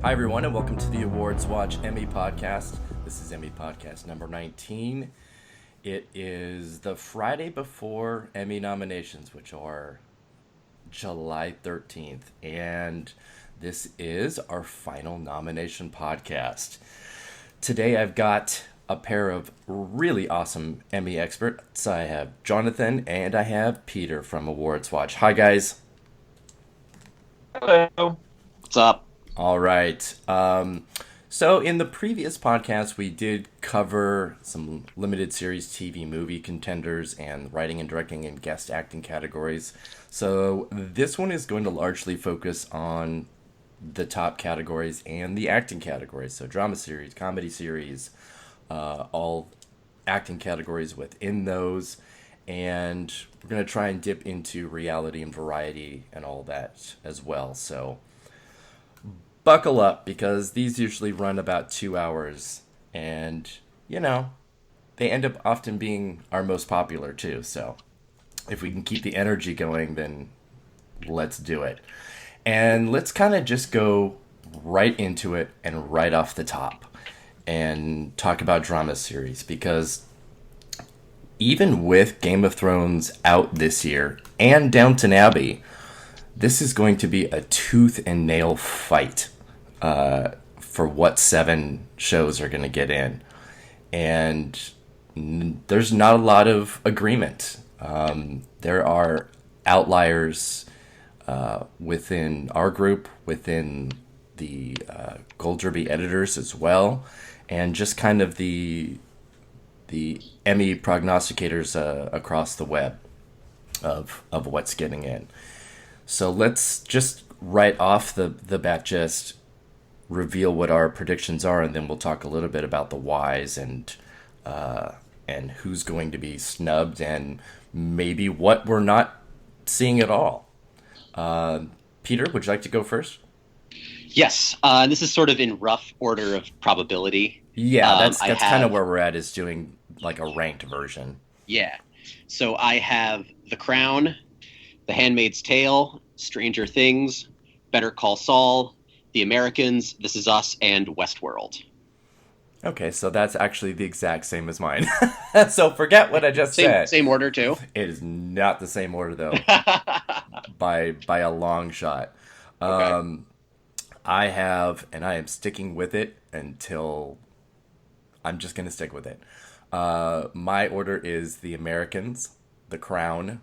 Hi, everyone, and welcome to the AwardsWatch Emmy podcast. This is Emmy podcast number 19. It is the Friday before Emmy nominations, which are July 13th, and this is our final nomination podcast. Today, I've got a pair of really awesome Emmy experts. I have Jonathan and I have Peter from AwardsWatch. Hi, guys. Hello. What's up? All right. So in the previous podcast, we did cover some limited series TV movie contenders and writing and directing and guest acting categories. So this one is going to largely focus on the top categories and the acting categories. So drama series, comedy series, all acting categories within those. And we're going to try and dip into reality and variety and all that as well. So buckle up, because these usually run about 2 hours, and they end up often being our most popular too. So if we can keep the energy going, then let's do it. And let's kind of just go right into it and right off the top and talk about drama series, because even with Game of Thrones out this year and Downton Abbey, this is going to be a tooth and nail fight for what 7 shows are going to get in. And there's not a lot of agreement. There are outliers within our group, within the Gold Derby editors as well, and just kind of the Emmy prognosticators across the web of what's getting in. So let's just right off the bat just reveal what our predictions are, and then we'll talk a little bit about the whys and who's going to be snubbed and maybe what we're not seeing at all. Peter, would you like to go first? Yes, this is sort of in rough order of probability. Yeah, that's kind of where we're at, is doing like a ranked version. Yeah. So I have The Crown, The Handmaid's Tale, Stranger Things, Better Call Saul, The Americans, This Is Us, and Westworld. Okay, so that's actually the exact same as mine. So forget what I just said. Same order, too? It is not the same order, though, by a long shot. Okay. I have, and I am sticking with it until I'm just going to stick with it. My order is The Americans, The Crown,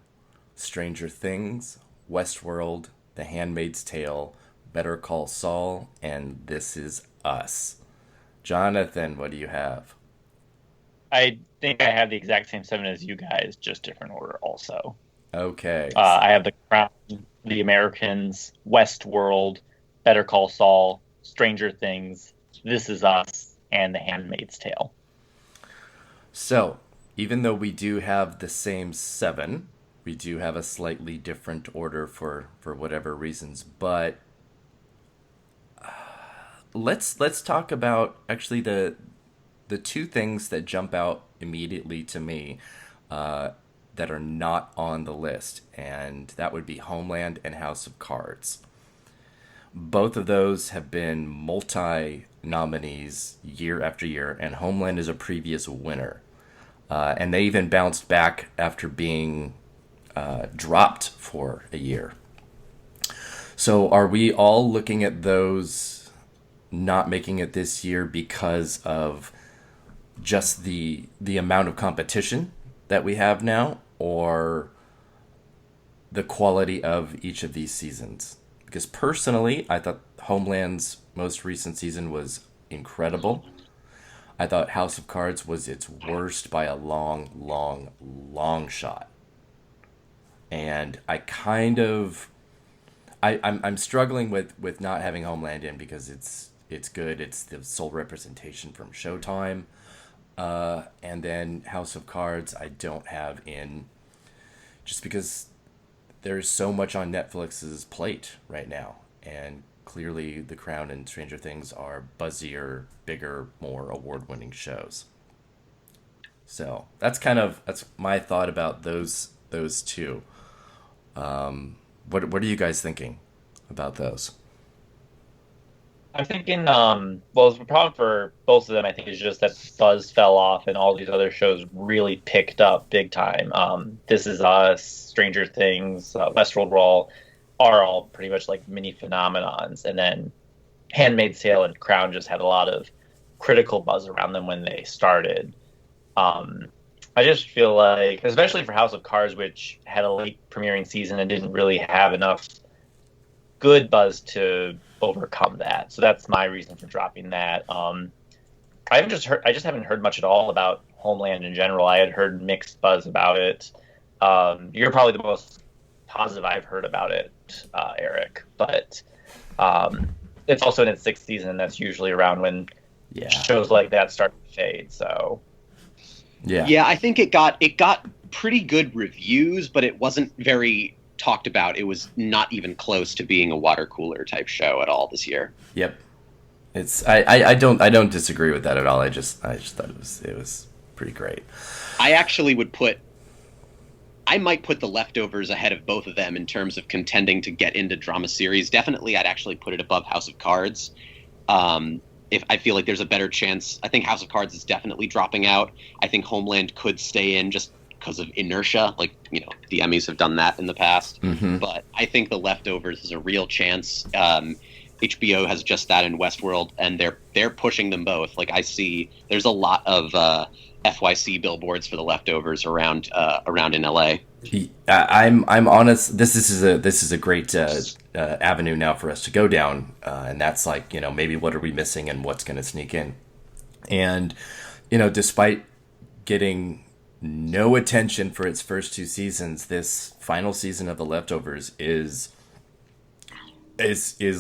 Stranger Things, Westworld, The Handmaid's Tale, Better Call Saul, and This Is Us. Jonathan, what do you have? I think I have the exact same 7 as you guys, just different order also. Okay. I have The Crown, The Americans, Westworld, Better Call Saul, Stranger Things, This Is Us, and The Handmaid's Tale. So, even though we do have the same 7, we do have a slightly different order for whatever reasons, but let's talk about actually the 2 things that jump out immediately to me that are not on the list, and that would be Homeland and House of Cards. Both of those have been multi-nominees year after year, and Homeland is a previous winner. And they even bounced back after being dropped for a year. So are we all looking at those not making it this year because of just the amount of competition that we have now, or the quality of each of these seasons? Because personally, I thought Homeland's most recent season was incredible. I thought House of Cards was its worst by a long, long, long shot. And I'm struggling with not having Homeland in, because it's good. It's the sole representation from Showtime. And then House of Cards I don't have in, just because there's so much on Netflix's plate right now, and clearly The Crown and Stranger Things are buzzier, bigger, more award-winning shows. So that's my thought about those 2. What are you guys thinking about those? I'm thinking, well, the problem for both of them, I think, is just that buzz fell off and all these other shows really picked up big time. This Is Us, Stranger Things, Westworld are all pretty much like mini phenomenons. And then Handmaid's Tale and Crown just had a lot of critical buzz around them when they started. Um, I just feel like, especially for House of Cards, which had a late premiering season and didn't really have enough good buzz to overcome that. So that's my reason for dropping that. I just haven't heard much at all about Homeland in general. I had heard mixed buzz about it. You're probably the most positive I've heard about it, Eric. But it's also in its sixth season, and that's usually around when shows like that start to fade. So yeah, I think it got pretty good reviews, but it wasn't very talked about. It was not even close to being a water cooler type show at all this year. Yep. I don't disagree with that at all. I just thought it was pretty great. I actually I might put The Leftovers ahead of both of them in terms of contending to get into drama series. Definitely, I'd actually put it above House of Cards. If I feel like there's a better chance, I think House of Cards is definitely dropping out. I think Homeland could stay in just because of inertia, like, you know, the Emmys have done that in the past. Mm-hmm. But I think The Leftovers is a real chance. HBO has just that in Westworld, and they're pushing them both. Like, I see there's a lot of FYC billboards for The Leftovers around in LA. I'm honest. This is a great avenue now for us to go down, and that's like, you know, maybe what are we missing and what's going to sneak in, and, you know, despite getting no attention for its first two seasons, this final season of The Leftovers is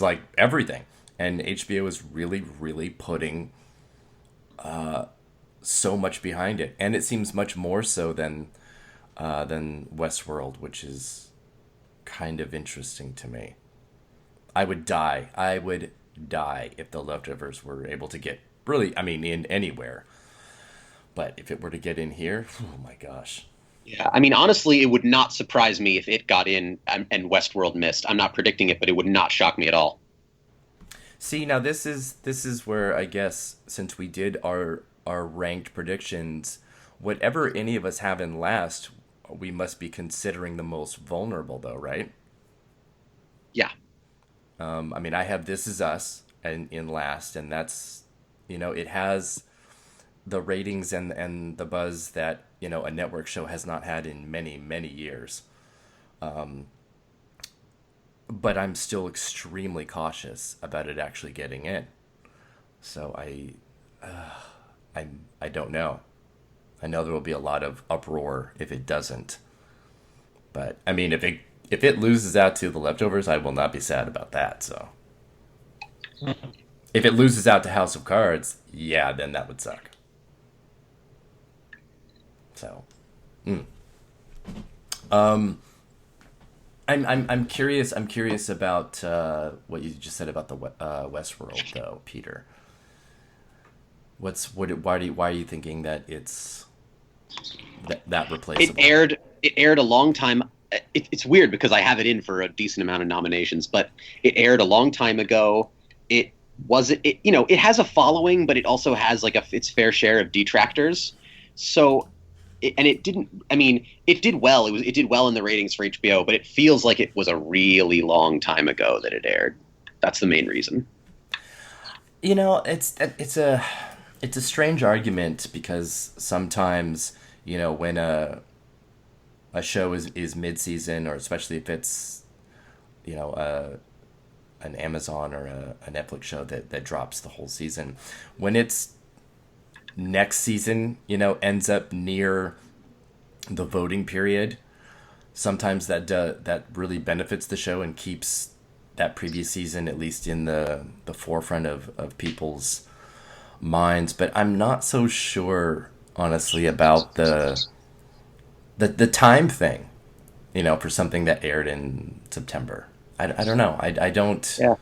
like everything, and HBO is really putting so much behind it, and it seems much more so than Westworld, which is kind of interesting to me. I would die if The Leftovers were able to get really, I mean, in anywhere. But if it were to get in here, oh my gosh. Yeah, I mean, honestly, it would not surprise me if it got in and Westworld missed. I'm not predicting it, but it would not shock me at all. See, now this is where, I guess, since we did our ranked predictions, whatever any of us have in last, we must be considering the most vulnerable, though, right? Yeah. I mean, I have This Is Us in last, and that's, you know, it has the ratings and the buzz that, you know, a network show has not had in many years. But I'm still extremely cautious about it actually getting in. So I don't know. I know there will be a lot of uproar if it doesn't. But I mean, if it loses out to The Leftovers, I will not be sad about that. So if it loses out to House of Cards, yeah, then that would suck. So, I'm curious. I'm curious about what you just said about the Westworld, though, Peter. Why are you thinking that it's that replaceable? It aired a long time. It's weird because I have it in for a decent amount of nominations, but it aired a long time ago. It has a following, but it also has like its fair share of detractors. So. It didn't. I mean, it did well. It did well in the ratings for HBO, but it feels like it was a really long time ago that it aired. That's the main reason. You know, it's a strange argument because sometimes, you know, when a show is mid-season, or especially if it's, you know, an Amazon or a Netflix show that drops the whole season, when it's next season, you know, ends up near the voting period, sometimes that really benefits the show and keeps that previous season at least in the forefront of people's minds. But I'm not so sure, honestly, about the time thing, you know, for something that aired in September. I don't know. I don't. Yeah.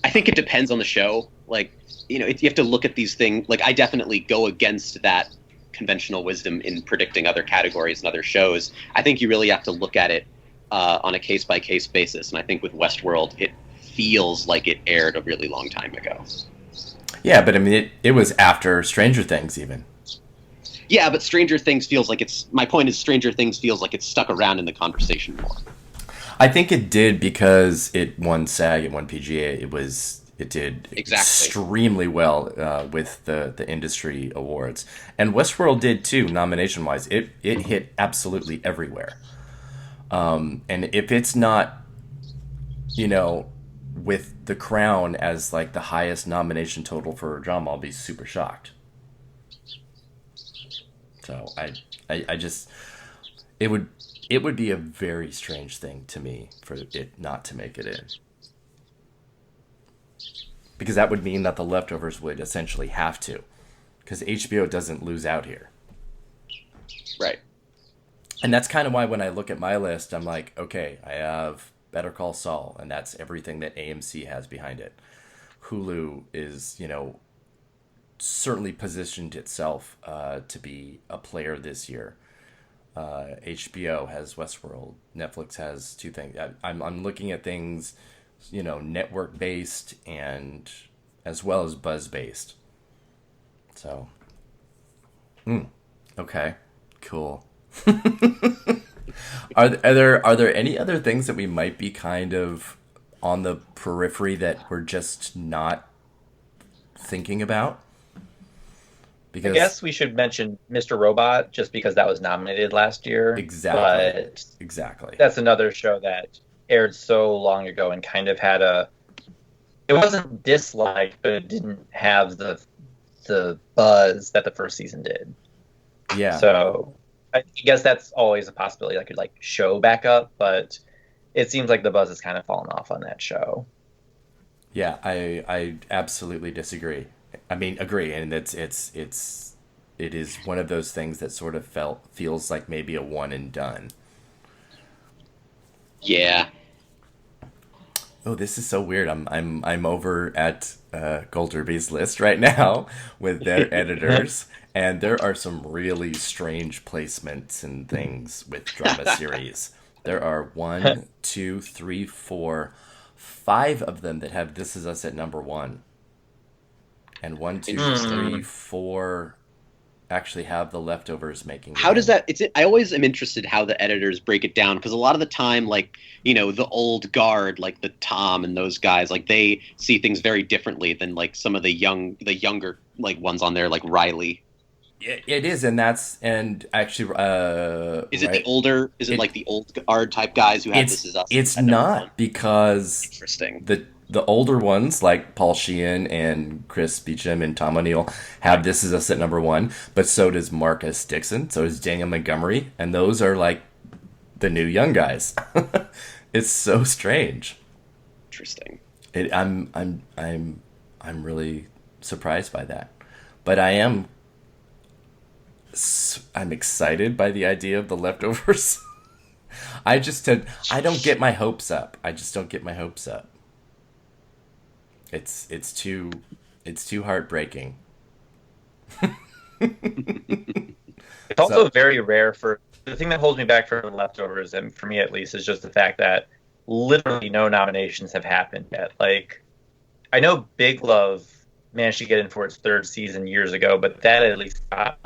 I think it depends on the show. Like, you know, you have to look at these things. Like, I definitely go against that conventional wisdom in predicting other categories and other shows. I think you really have to look at it on a case-by-case basis. And I think with Westworld, it feels like it aired a really long time ago. Yeah, but I mean, it was after Stranger Things, even. Yeah, but Stranger Things feels like it's... My point is Stranger Things feels like it's stuck around in the conversation more. I think it did because it won SAG, it won PGA. It did extremely well with the industry awards. And Westworld did too, nomination-wise. It hit absolutely everywhere. And if it's not, with The Crown as like the highest nomination total for a drama, I'll be super shocked. So I just it would be a very strange thing to me for it not to make it in. Because that would mean that The Leftovers would essentially have to. Because HBO doesn't lose out here. Right. And that's kind of why when I look at my list, I'm like, okay, I have Better Call Saul, and that's everything that AMC has behind it. Hulu is, certainly positioned itself to be a player this year. HBO has Westworld. Netflix has two things. I'm looking at things, network based and as well as buzz based. So, okay, cool. Are there any other things that we might be kind of on the periphery that we're just not thinking about? Because I guess we should mention Mr. Robot just because that was nominated last year. Exactly. That's another show that aired so long ago and kind of had it wasn't disliked, but it didn't have the buzz that the first season did. Yeah. So I guess that's always a possibility that could show back up, but it seems like the buzz has kind of fallen off on that show. Yeah, I absolutely disagree. I mean, agree, and it is one of those things that sort of feels like maybe a one and done. Yeah. Oh, this is so weird. I'm over at Golderby's list right now with their editors, and there are some really strange placements and things with drama series. There are 1, 2, 3, 4, 5 of them that have This Is Us at number 1. And 1, 2, 3, 4 actually have The Leftovers making. How does that? I always am interested how the editors break it down, because a lot of the time, the old guard, like the Tom and those guys, they see things very differently than some of the younger ones on there, like Riley. It is, and actually, is it right? The older? Is it like the old guard type guys who have This Is Us? It's not, because interesting. The older ones, like Paul Sheehan and Chris Beecham and Tom O'Neill, have This Is Us at number 1, but so does Marcus Dixon, so does Daniel Montgomery, and those are the new young guys. It's so strange. Interesting. I'm really surprised by that, but I'm excited by the idea of The Leftovers. I don't get my hopes up. I just don't get my hopes up. It's too heartbreaking. It's also very rare for the thing that holds me back from The Leftovers, and for me at least, is just the fact that literally no nominations have happened yet. I know Big Love managed to get in for its 3rd season years ago, but that at least got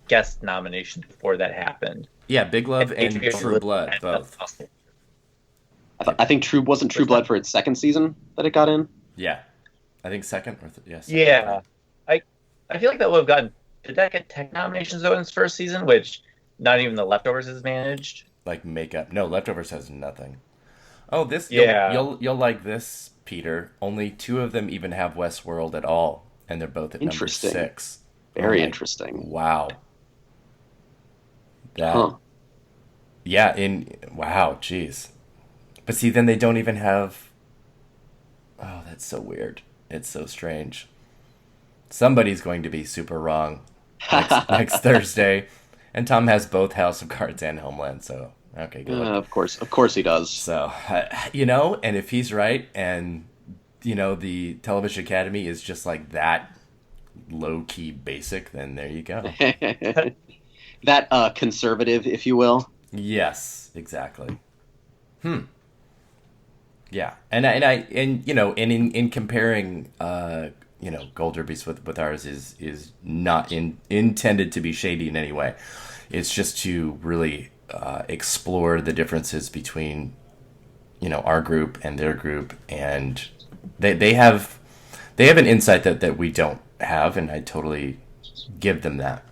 guest nominations before that happened. Yeah, Big Love and True Blood both. I think True Blood for its 2nd season that it got in. Yeah, I think 2nd or yes. Yeah, I feel like that would have gotten. Did that get tech nominations though in its 1st season, which not even The Leftovers has managed? Makeup. No, Leftovers has nothing. Oh, this. Yeah. You'll like this, Peter. Only 2 of them even have Westworld at all, and they're both at number 6. Very interesting. Wow. That. Huh. Yeah. Wow. Jeez. But see, then they don't even have. Oh, that's so weird. It's so strange. Somebody's going to be super wrong next Thursday. And Tom has both House of Cards and Homeland, so okay, good. Of course he does. So, and if he's right, and the Television Academy is just that low-key basic, then there you go. That conservative, if you will. Yes, exactly. Yeah, and you know, and in comparing, you know, Gold Derbies with ours is not intended to be shady in any way. It's just to really explore the differences between, you know, our group and their group, and they have an insight that we don't have, and I totally give them that.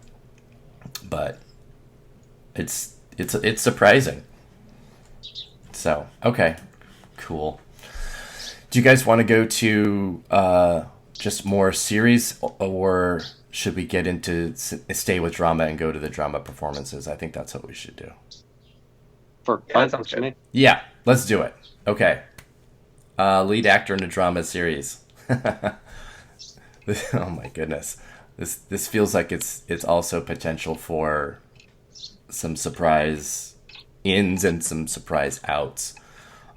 But it's surprising. So okay, cool. Do you guys want to go to just more series, or should we get into stay with drama and go to the drama performances? I think that's what we should do. That sounds good. Yeah, let's do it. Okay. Lead actor in a drama series. Oh my goodness. This feels like it's also potential for some surprise ins and some surprise outs.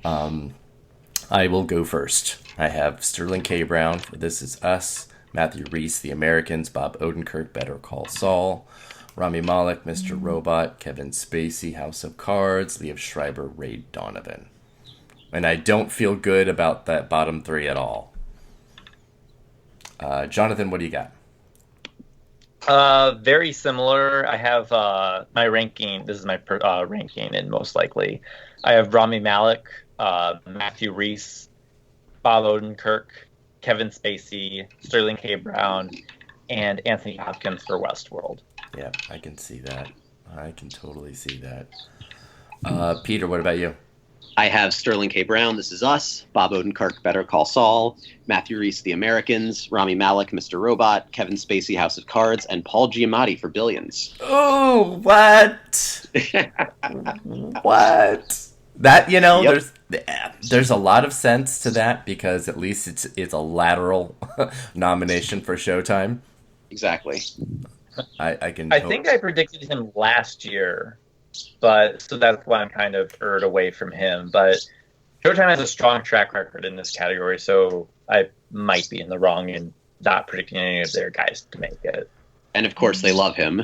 I will go first. I have Sterling K. Brown for This Is Us, Matthew Rhys, The Americans, Bob Odenkirk, Better Call Saul, Rami Malek, Mr. Robot, Kevin Spacey, House of Cards, Liev Schreiber, Ray Donovan. And I don't feel good about that bottom three at all. Jonathan, what do you got? Very similar. I have my ranking. This is my ranking, and most likely, I have Rami Malek, Matthew Rhys, Bob Odenkirk, Kevin Spacey, Sterling K. Brown, and Anthony Hopkins for Westworld. Yeah, I can see that. I can totally see that. Peter, what about you? I have Sterling K. Brown, This Is Us, Bob Odenkirk, Better Call Saul, Matthew Rhys, The Americans, Rami Malek, Mr. Robot, Kevin Spacey, House of Cards, and Paul Giamatti for Billions. Oh, what? What? That, you know, Yep. there's a lot of sense to that, because at least it's a lateral nomination for Showtime. Exactly. I think I predicted him last year, but so that's why I'm kind of erred away from him. But Showtime has a strong track record in this category, so I might be in the wrong in not predicting any of their guys to make it. And of course, they love him.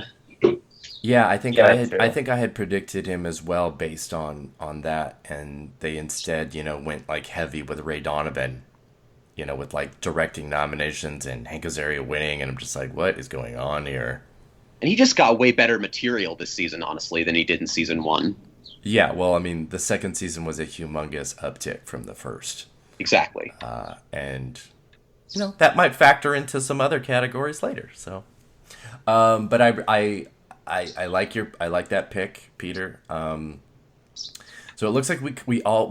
Yeah, I think Yeah, I think I had predicted him as well based on that, and they instead, you know, went like heavy with Ray Donovan, you know, with like directing nominations and Hank Azaria winning, and I'm just like, what is going on here? And he just got way better material this season, honestly, than he did in season one. Yeah, well, I mean, the second season was a humongous uptick from the first. Exactly. And you know, that might factor into some other categories later. So, but I like that pick, Peter. So it looks like we're all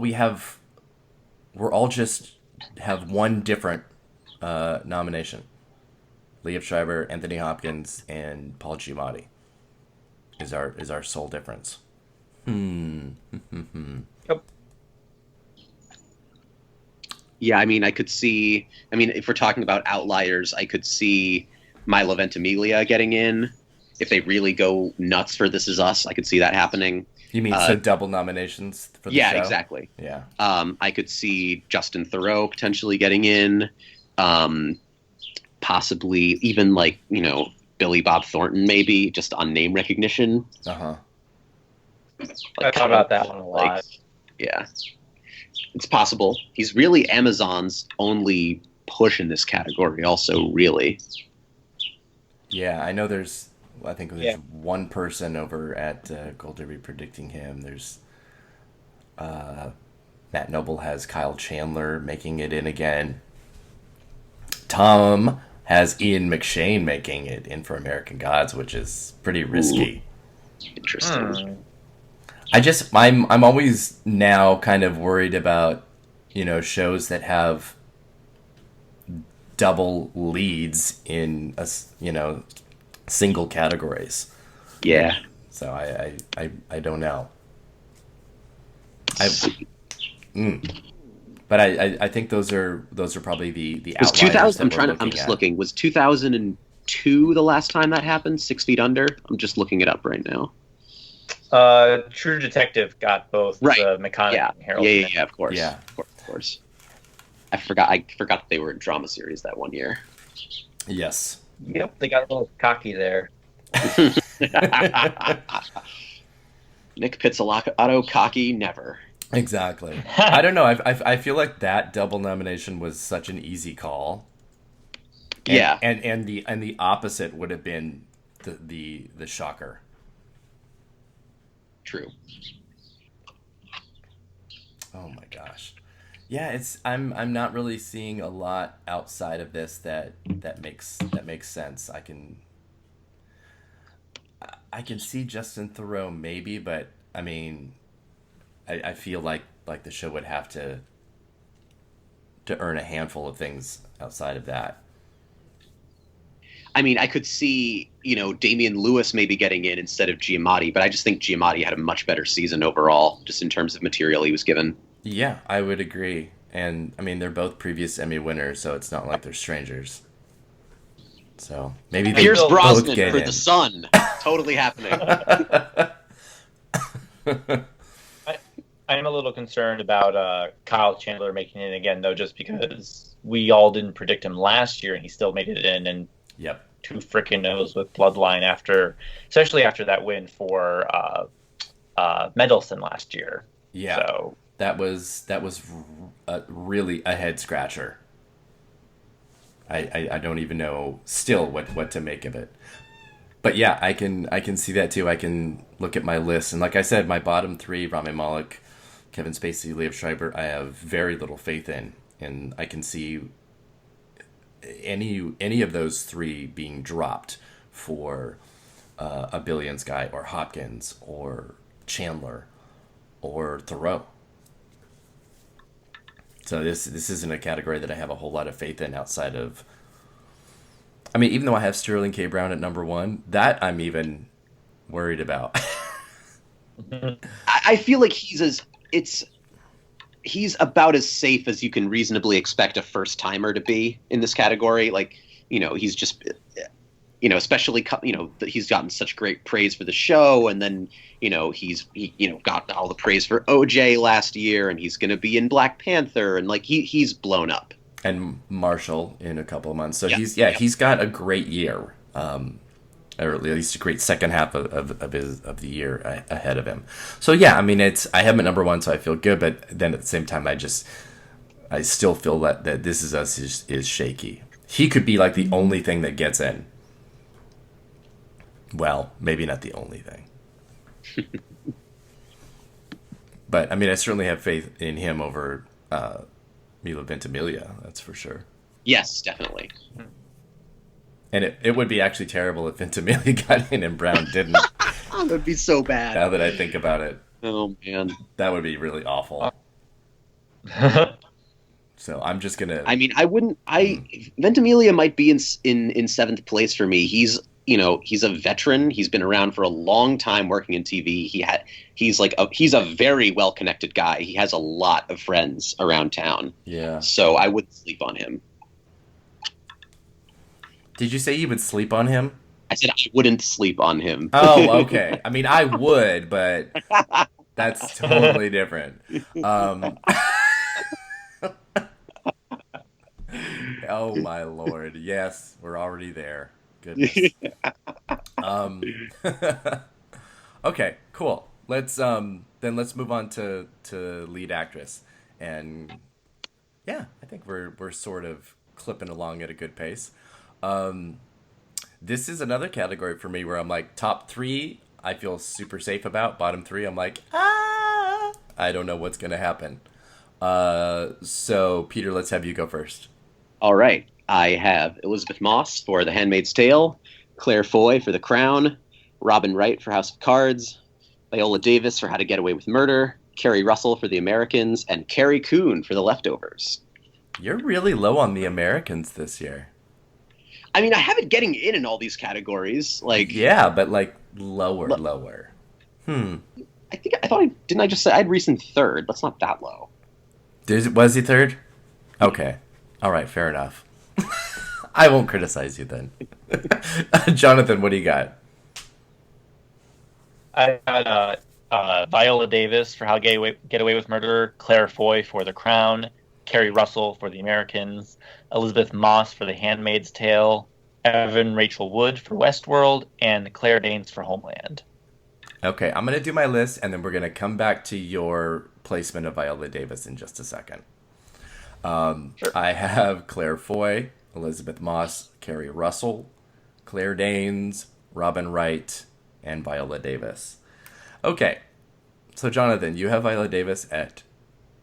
just have one different nomination. Liev Schreiber, Anthony Hopkins, and Paul Giamatti is our sole difference. Yep. Yeah, I mean, if we're talking about outliers, I could see Milo Ventimiglia getting in. If they really go nuts for This Is Us, I could see that happening. You mean so double nominations for the show? Yeah, exactly. Yeah. I could see Justin Theroux potentially getting in. Possibly even like, you know, Billy Bob Thornton, maybe just on name recognition. Uh-huh. I thought about that one a lot. Yeah. It's possible. He's really Amazon's only push in this category also, really. Yeah, I know there's one person over at Gold Derby predicting him. There's Matt Noble has Kyle Chandler making it in again. Tom has Ian McShane making it in for American Gods, which is pretty risky. Ooh. Interesting. I'm always now kind of worried about, you know, shows that have double leads in single categories. Yeah. So I don't know. But I think those are probably the was outliers. 2000. I'm just looking. Was 2002 the last time that happened? 6 Feet Under. I'm just looking it up right now. True Detective got both right. McConaughey and Harold. Yeah, of course. Yeah, of course. I forgot that they were in drama series that one year. Yes. Yep, they got a little cocky there. Nick Pizzolatto, cocky, never. Exactly. I don't know. I feel like that double nomination was such an easy call, and Yeah, and the opposite would have been the shocker. true. Oh my gosh. Yeah, it's I'm not really seeing a lot outside of this that makes sense. I can see Justin Theroux maybe, but I mean, I feel like the show would have to earn a handful of things outside of that. I mean, I could see, Damian Lewis maybe getting in instead of Giamatti, but I just think Giamatti had a much better season overall, just in terms of material he was given. Yeah, I would agree. And I mean, they're both previous Emmy winners, so it's not like they're strangers. So maybe they Pierce both Brosnan get for in. The Sun. Totally happening. I, I'm a little concerned about Kyle Chandler making it again, though, just because we all didn't predict him last year, and he still made it in, and Yep. who freaking knows with Bloodline especially after that win for Mendelsohn last year. Yeah. So That was really a head scratcher. I don't even know still what to make of it. But yeah, I can see that too. I can look at my list, and like I said, my bottom three: Rami Malek, Kevin Spacey, Liev Schreiber. I have very little faith in, and I can see any of those three being dropped for a Billions guy or Hopkins or Chandler or Thoreau. So this isn't a category that I have a whole lot of faith in outside of. I mean, even though I have Sterling K. Brown at number one, that I'm even worried about. I feel like he's about as safe as you can reasonably expect a first timer to be in this category. Like, he's just, especially, he's gotten such great praise for the show, and then, he got all the praise for OJ last year, and he's going to be in Black Panther, and like he's blown up. And Marshall in a couple of months. So Yeah. he's got a great year. Or at least a great second half of the year ahead of him. So yeah, I mean, I have him at number one, so I feel good. But then at the same time, I still feel that This Is Us is shaky. He could be like the only thing that gets in. Well, maybe not the only thing. But I mean, I certainly have faith in him over Milo Ventimiglia. That's for sure. Yes, definitely. And it would be actually terrible if Ventimiglia got in and Brown didn't. That would be so bad. Now that I think about it, Oh man. that would be really awful. So I'm just gonna. I mean, I wouldn't. Ventimiglia might be in seventh place for me. He's a veteran. He's been around for a long time working in TV. He's a very well connected guy. He has a lot of friends around town. Yeah. So I wouldn't sleep on him. Did you say you would sleep on him? I said I wouldn't sleep on him. Oh, okay. I mean, I would, but that's totally different. Oh my lord! Yes, we're already there. Goodness. Um, okay, cool. Let's move on to lead actress, and yeah, I think we're sort of clipping along at a good pace. This is another category for me where I'm like, top three I feel super safe about. Bottom three I'm like, I don't know what's gonna happen. So Peter, let's have you go first. All right. I have Elizabeth Moss for The Handmaid's Tale, Claire Foy for The Crown, Robin Wright for House of Cards, Viola Davis for How to Get Away with Murder, Kerry Russell for The Americans, and Carrie Coon for The Leftovers. You're really low on The Americans this year. I mean, I have it getting in all these categories. Like, Yeah, but like lower. didn't I just say I'd recent third? That's not that low. Was he third? Okay. All right, fair enough. I won't criticize you then. Jonathan, what do you got? I got Viola Davis for How to Get Away with Murder, Claire Foy for The Crown, Kerry Russell for The Americans, Elizabeth Moss for The Handmaid's Tale, Evan Rachel Wood for Westworld, and Claire Danes for Homeland. Okay, I'm going to do my list, and then we're going to come back to your placement of Viola Davis in just a second. Sure. I have Claire Foy, Elizabeth Moss, Kerry Russell, Claire Danes, Robin Wright, and Viola Davis. Okay, so Jonathan, you have Viola Davis at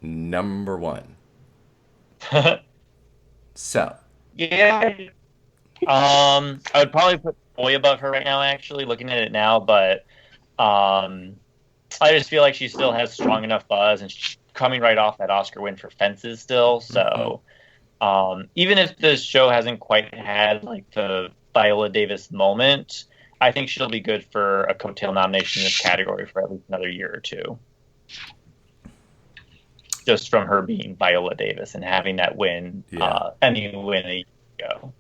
number 1. So, Yeah. I would probably put Boy above her right now, actually, looking at it now, but I just feel like she still has strong enough buzz, and she's coming right off that Oscar win for Fences still, so even if the show hasn't quite had like the Viola Davis moment, I think she'll be good for a coattail nomination in this category for at least another year or two. Just from her being Viola Davis and having that win, Emmy win a year ago.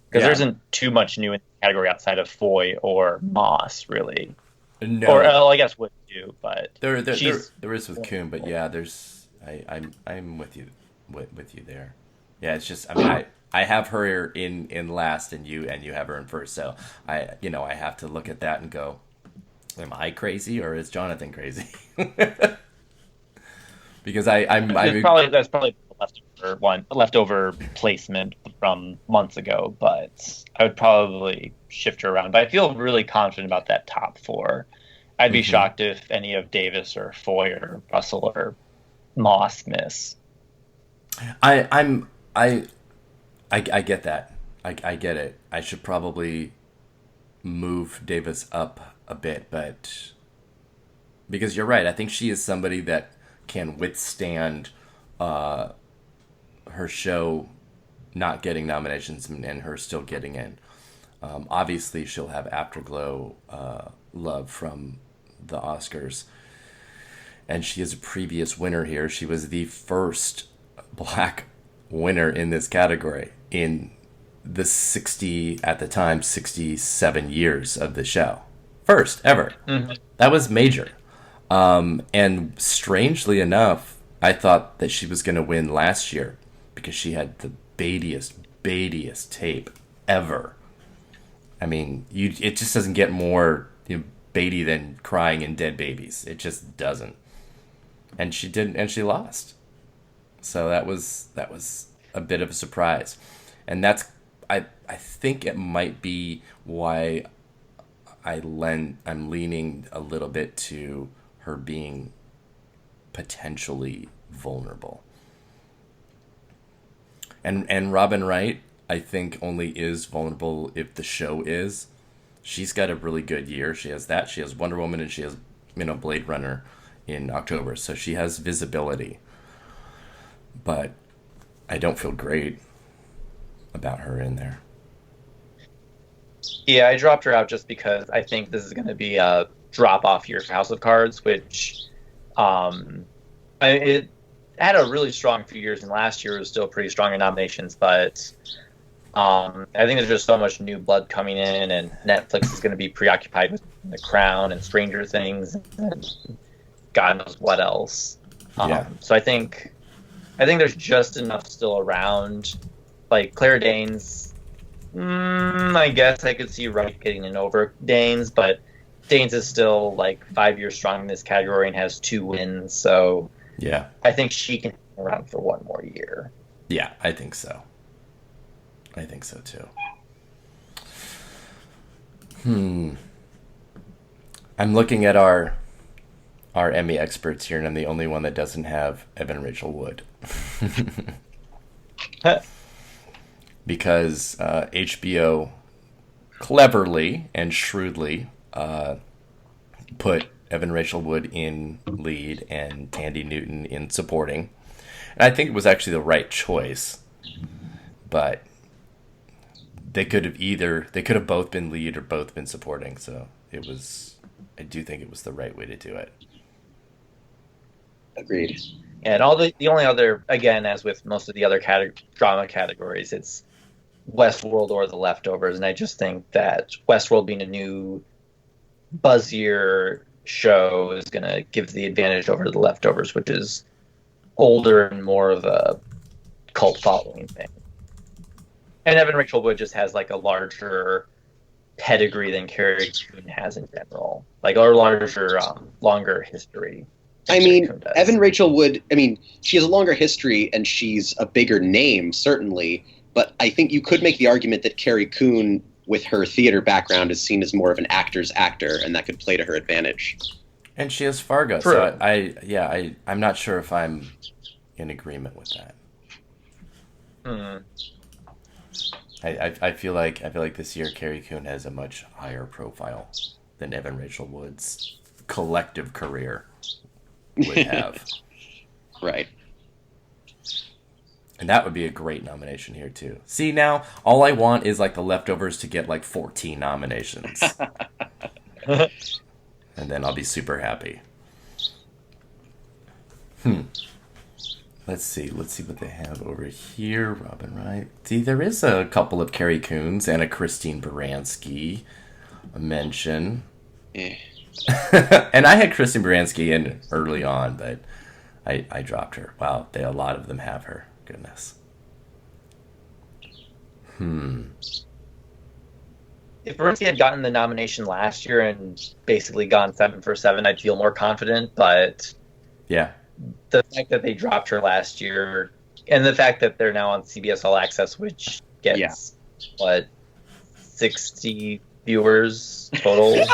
Because there isn't too much new in the category outside of Foy or Moss, really. no. Or I guess Wood too, but There is with Coon, but yeah, I'm with you there. Yeah, it's just, I mean, I have her in last, and you have her in first, so I have to look at that and go, am I crazy or is Jonathan crazy? Because that's probably the leftover placement from months ago, but I would probably shift her around. But I feel really confident about that top 4. I'd be shocked if any of Davis or Foy or Russell or Moss miss. I get that. I get it. I should probably move Davis up a bit, but because you're right, I think she is somebody that can withstand her show not getting nominations and her still getting in. Obviously, she'll have afterglow love from the Oscars, and she is a previous winner here. She was the first Black winner in this category in the 67 years of the show. First ever. Mm-hmm. That was major. And strangely enough, I thought that she was going to win last year because she had the baitiest tape ever. I mean, it just doesn't get more baity than crying in Dead Babies. It just doesn't. And she didn't, and she lost. So that was a bit of a surprise. And that's, I think it might be why I'm leaning a little bit to her being potentially vulnerable. And Robin Wright, I think, only is vulnerable if the show is. She's got a really good year. She has that. She has Wonder Woman, and she has Blade Runner in October. So she has visibility. But I don't feel great about her in there. Yeah, I dropped her out just because I think this is going to be a drop-off year for House of Cards, which it had a really strong few years, and last year was still pretty strong in nominations, but I think there's just so much new blood coming in, and Netflix is going to be preoccupied with The Crown and Stranger Things and God knows what else. So I think there's just enough still around. Like Claire Danes, I guess I could see Wright getting in over Danes, but Danes is still like 5 years strong in this category and has 2 wins, so yeah, I think she can hang around for one more year. Yeah, I think so. I think so too. I'm looking at our Emmy experts here, and I'm the only one that doesn't have Evan Rachel Wood. Because HBO cleverly and shrewdly put Evan Rachel Wood in lead and Thandie Newton in supporting. And I think it was actually the right choice. But they could have both been lead or both been supporting. So I do think it was the right way to do it. Agreed. And the only other, again, as with most of the other drama categories, it's Westworld or The Leftovers, and I just think that Westworld being a new, buzzier show is going to give the advantage over The Leftovers, which is older and more of a cult following thing. And Evan Rachel Wood just has like a larger pedigree than Carrie Coon has in general, like a larger, longer history. I mean, Evan Rachel Wood, I mean, she has a longer history and she's a bigger name, certainly. But I think you could make the argument that Carrie Coon, with her theater background, is seen as more of an actor's actor, and that could play to her advantage. And she has Fargo, True. So I'm not sure if I'm in agreement with that. I feel like this year Carrie Coon has a much higher profile than Evan Rachel Wood's collective career would have. Right. And that would be a great nomination here too. See, now all I want is like The Leftovers to get like 14 nominations. And then I'll be super happy. Let's see what they have over here. Robin Wright. See, there is a couple of Carrie Coons and a Christine Baranski mention. Yeah. And I had Christine Baranski in early on, but I dropped her. Wow, a lot of them have her. Goodness. If Baranski had gotten the nomination last year and basically gone 7 for 7, I'd feel more confident, but Yeah. the fact that they dropped her last year, and the fact that they're now on CBS All Access, which gets, 60 viewers total?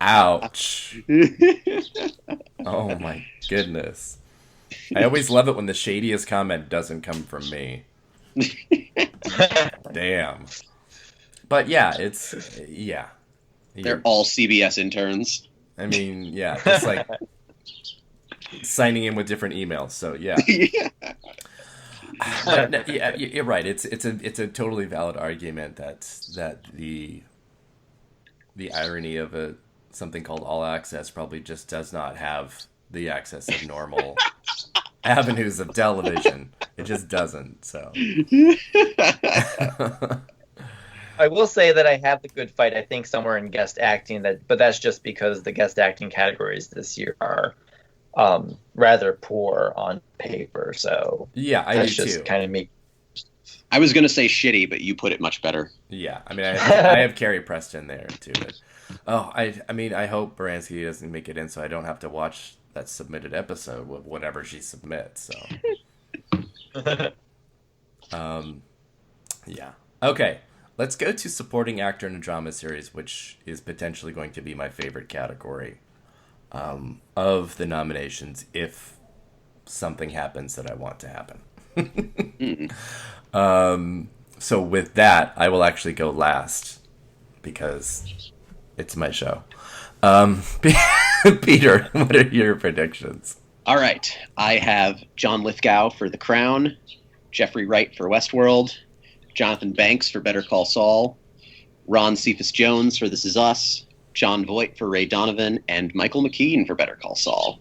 Ouch. Oh my goodness. I always love it when the shadiest comment doesn't come from me. Damn. But yeah, They're all CBS interns. I mean, yeah, it's like signing in with different emails. So yeah. But, no, yeah, you're right. It's a totally valid argument that the irony of something called All Access probably just does not have the access of normal avenues of television. It just doesn't. So I will say that I have the good fight, I think, somewhere in guest acting, but that's just because the guest acting categories this year are rather poor on paper. So yeah, I that's do just too. kind of me. I was going to say shitty, but you put it much better. Yeah, I mean, I have Carrie Preston there too. But I hope Baranski doesn't make it in, so I don't have to watch that submitted episode with whatever she submits. So, yeah. Okay, let's go to supporting actor in a drama series, which is potentially going to be my favorite category of the nominations if something happens that I want to happen. So with that, I will actually go last because it's my show. Peter, what are your predictions? All right. I have John Lithgow for The Crown, Jeffrey Wright for Westworld, Jonathan Banks for Better Call Saul, Ron Cephas Jones for This Is Us, John Voight for Ray Donovan, and Michael McKean for Better Call Saul.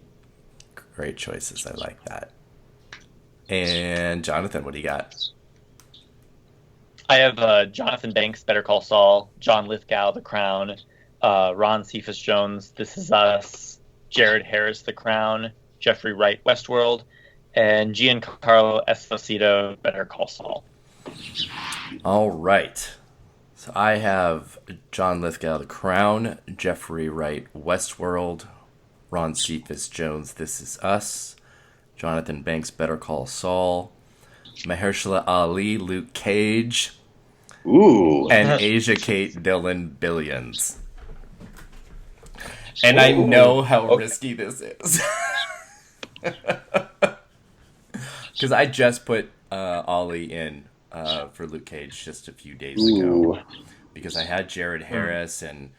Great choices. I like that. And Jonathan, what do you got? I have Jonathan Banks, Better Call Saul, John Lithgow, The Crown, Ron Cephas Jones, This Is Us, Jared Harris, The Crown, Jeffrey Wright, Westworld, and Giancarlo Esposito, Better Call Saul. All right. So I have John Lithgow, The Crown, Jeffrey Wright, Westworld, Ron Cephas Jones, This Is Us, Jonathan Banks, Better Call Saul, Mahershala Ali, Luke Cage, Ooh. and Asia Kate Dillon, Billions. And I know how risky this is. Because I just put Ollie in for Luke Cage just a few days ago. Because I had Jared Harris, and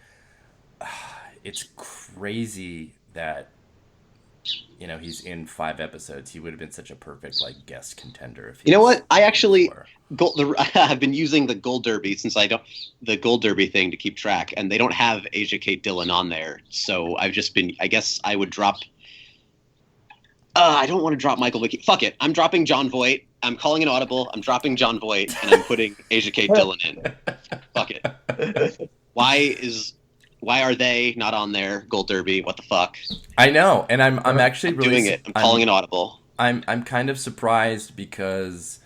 it's crazy that he's in 5 episodes. He would have been such a perfect guest contender. If you know what? I actually I've been using the Gold Derby the Gold Derby thing to keep track, and they don't have Asia Kate Dillon on there. So I've just been. I guess I would drop. I don't want to drop Michael McKean. Fuck it. I'm dropping John Voight. I'm calling an audible. I'm dropping John Voight, and I'm putting Asia Kate Dillon in. Fuck it. Why are they not on there? Gold Derby. What the fuck? I know, and I'm actually really doing it. I'm calling an audible. I'm kind of surprised because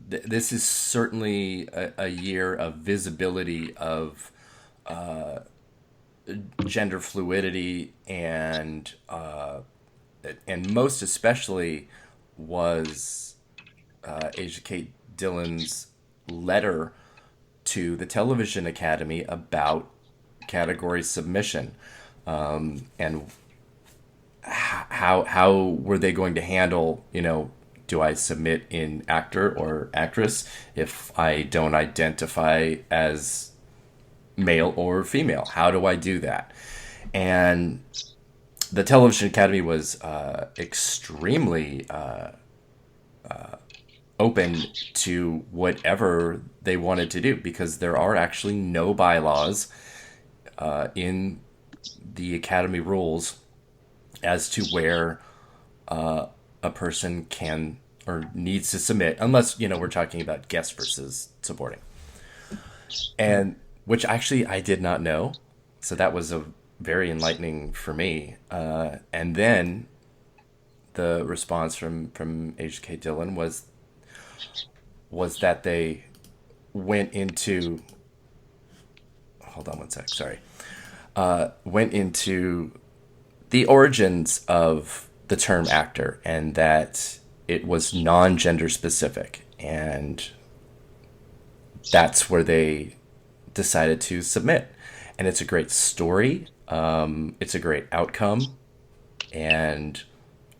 this is certainly a year of visibility of gender fluidity, and most especially was Asia Kate Dillon's letter to the Television Academy about category submission, and how were they going to handle, do I submit in actor or actress if I don't identify as male or female? How do I do that? And the Television Academy was extremely open to whatever they wanted to do, because there are actually no bylaws in the Academy rules as to where a person can or needs to submit, unless, we're talking about guest versus supporting. And which actually I did not know. So that was a very enlightening for me. And then the response from Asia K. Dillon was that they went into, hold on one sec, sorry, went into the origins of the term actor, and that it was non-gender specific, and that's where they decided to submit. And it's a great story, it's a great outcome, and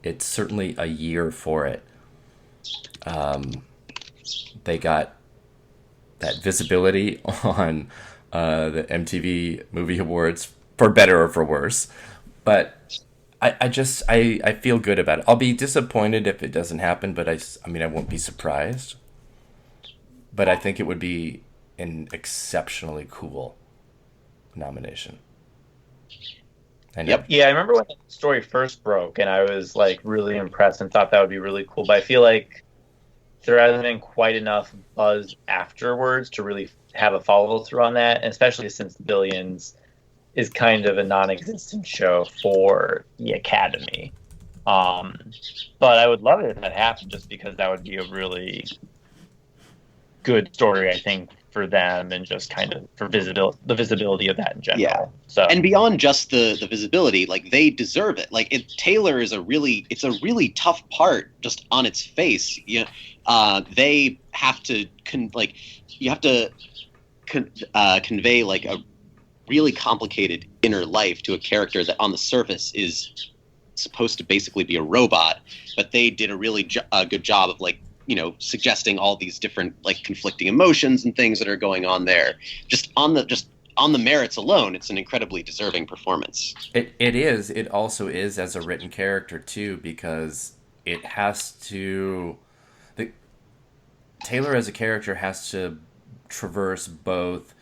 it's certainly a year for it. They got that visibility on the MTV Movie Awards, for better or for worse. But I feel good about it. I'll be disappointed if it doesn't happen, but I won't be surprised. But I think it would be an exceptionally cool nomination. Yep. Yeah, I remember when the story first broke, and I was like really impressed and thought that would be really cool. But I feel like there hasn't been quite enough buzz afterwards to really have a follow through on that, and especially since Billions is kind of a non-existent show for the Academy. But I would love it if that happened, just because that would be a really good story, I think, for them, and just kind of for the visibility of that in general. Yeah. So, and beyond just the visibility, like, they deserve it. Like, Taylor is a really tough part just on its face. They have to convey like a really complicated inner life to a character that on the surface is supposed to basically be a robot, but they did a really good job of suggesting all these different conflicting emotions and things that are going on there. Just on the merits alone, it's an incredibly deserving performance. It is. It also is as a written character too, because it has to. Taylor as a character has to traverse both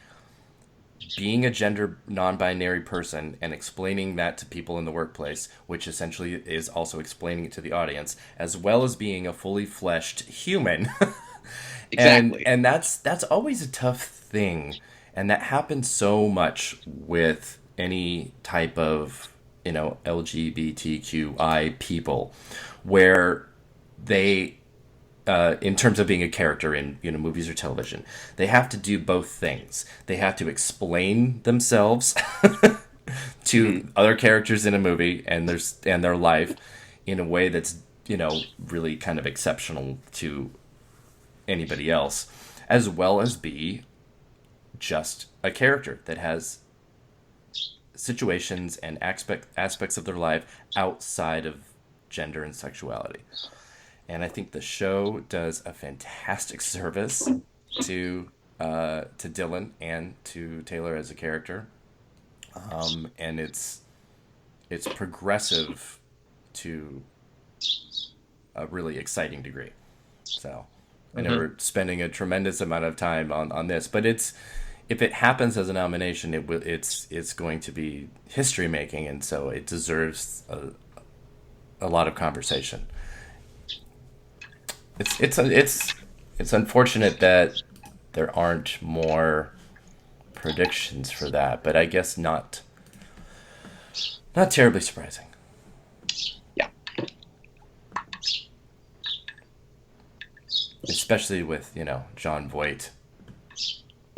being a gender non-binary person and explaining that to people in the workplace, which essentially is also explaining it to the audience, as well as being a fully fleshed human. Exactly. And that's always a tough thing. And that happens so much with any type of, LGBTQI people, where they, in terms of being a character in movies or television, they have to do both things. They have to explain themselves to other characters in a movie and their life in a way that's really kind of exceptional to anybody else, as well as be just a character that has situations and aspects of their life outside of gender and sexuality. And I think the show does a fantastic service to Dylan and to Taylor as a character, and it's progressive to a really exciting degree. So I know we're spending a tremendous amount of time on this, but if it happens as a nomination, it's going to be history making, and so it deserves a lot of conversation. It's unfortunate that there aren't more predictions for that, but I guess not terribly surprising. Yeah. Especially with, Jon Voight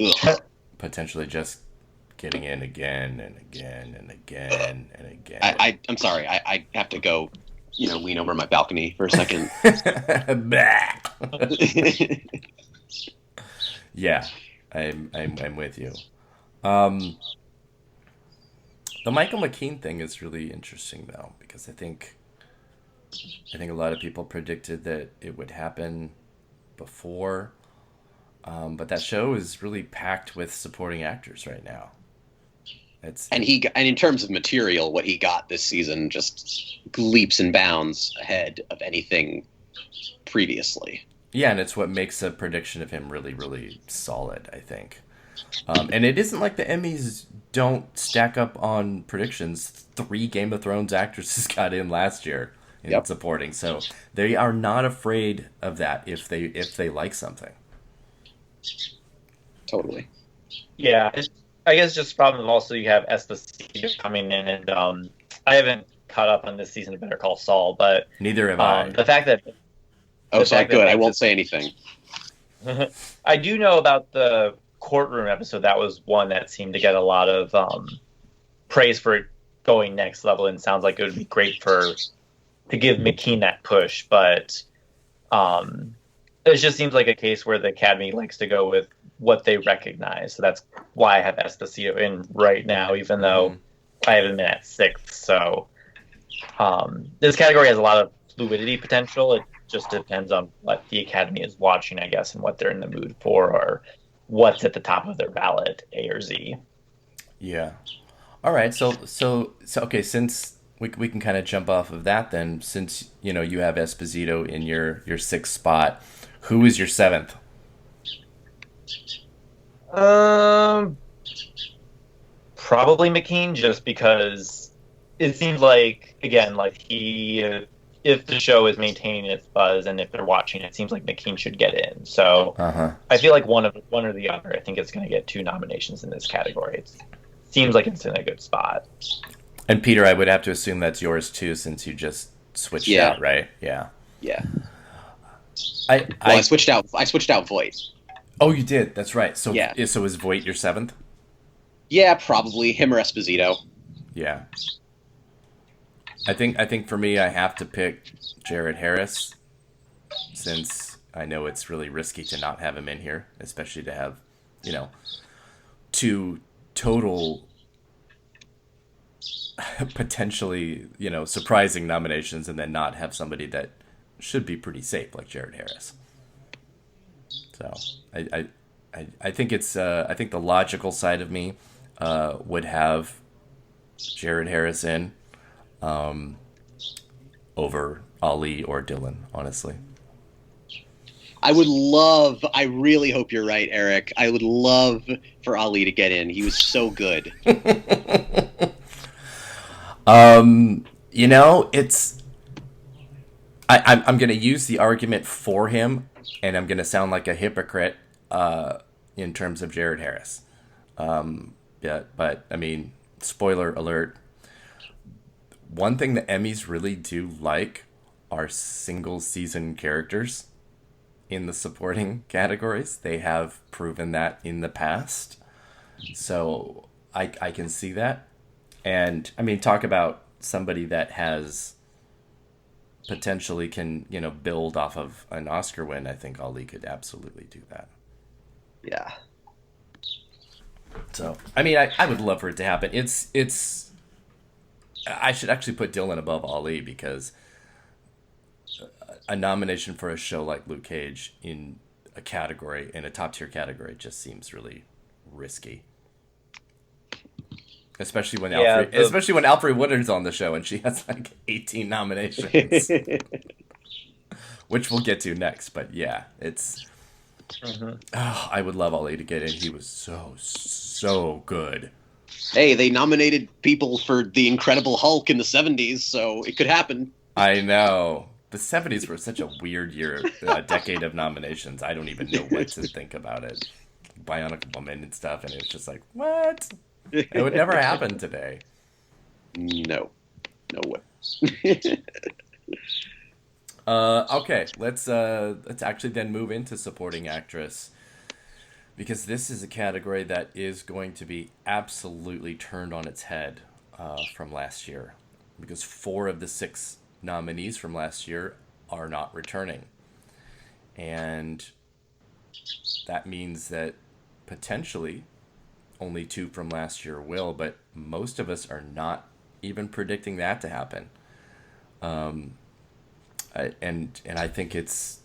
Ugh. potentially just getting in again and again and again and again. I'm sorry. I have to go, lean over my balcony for a second. Yeah, I'm with you. The Michael McKean thing is really interesting though, because I think a lot of people predicted that it would happen before, but that show is really packed with supporting actors right now. And in terms of material, what he got this season just leaps and bounds ahead of anything previously. Yeah, and it's what makes a prediction of him really, really solid, I think. And it isn't like the Emmys don't stack up on predictions. 3 Game of Thrones actresses got in last year in supporting, so they are not afraid of that if they like something. Totally. Yeah, I guess just problem also you have Esposito coming in, and I haven't caught up on this season of Better Call Saul, but neither have I. The fact that good. I won't say anything. I do know about the courtroom episode. That was one that seemed to get a lot of praise for it going next level, and sounds like it would be great to give McKean that push. But it just seems like a case where the Academy likes to go with what they recognize. So that's why I have Esposito in right now, even though I have him in at 6th. So this category has a lot of fluidity potential. It just depends on what the Academy is watching, I guess, and what they're in the mood for, or what's at the top of their ballot, A or Z. Yeah. All right. So okay, since we can kind of jump off of that then, since you have Esposito in your 6th spot, who is your 7th? Probably McKean, just because it seems like, again, like if the show is maintaining its buzz and if they're watching, it seems like McKean should get in. So I feel like one or the other. I think it's going to get 2 nominations in this category. It seems like it's in a good spot. And Peter, I would have to assume that's yours too, since you just switched out, right? Yeah. Yeah. I switched out Voight. Oh, you did. That's right. So yeah. So is Voight your 7th? Yeah, probably him or Esposito. Yeah. I think for me, I have to pick Jared Harris, since I know it's really risky to not have him in here, especially to have, 2 total potentially, surprising nominations, and then not have somebody that should be pretty safe like Jared Harris. So I think it's I think the logical side of me would have Jared Harris in over Ali or Dylan, honestly. I really hope you're right, Eric. I would love for Ali to get in. He was so good. It's I'm going to use the argument for him, and I'm going to sound like a hypocrite in terms of Jared Harris. But I mean, spoiler alert. One thing the Emmys really do like are single season characters in the supporting categories. They have proven that in the past. So I can see that. And I mean, talk about somebody that has potentially can, build off of an Oscar win. I think Ali could absolutely do that. Yeah. So, I mean, I would love for it to happen. It's I should actually put Dylan above Ali, because a nomination for a show like Luke Cage in a category, in a top tier category, just seems really risky. Especially when Alfre Woodard's on the show and she has like 18 nominations, which we'll get to next. But yeah, it's. I would love Ali to get in. He was so good. Hey, they nominated people for The Incredible Hulk in the 70s, so it could happen. I know. The 70s were such a weird decade of nominations. I don't even know what to think about it. Bionic Woman and stuff, and it was just like, what? It would never happen today. No way. Okay, let's actually then move into supporting actress, because this is a category that is going to be absolutely turned on its head from last year, because 4 of the 6 nominees from last year are not returning. And that means that potentially only 2 from last year will, but most of us are not even predicting that to happen. And I think it's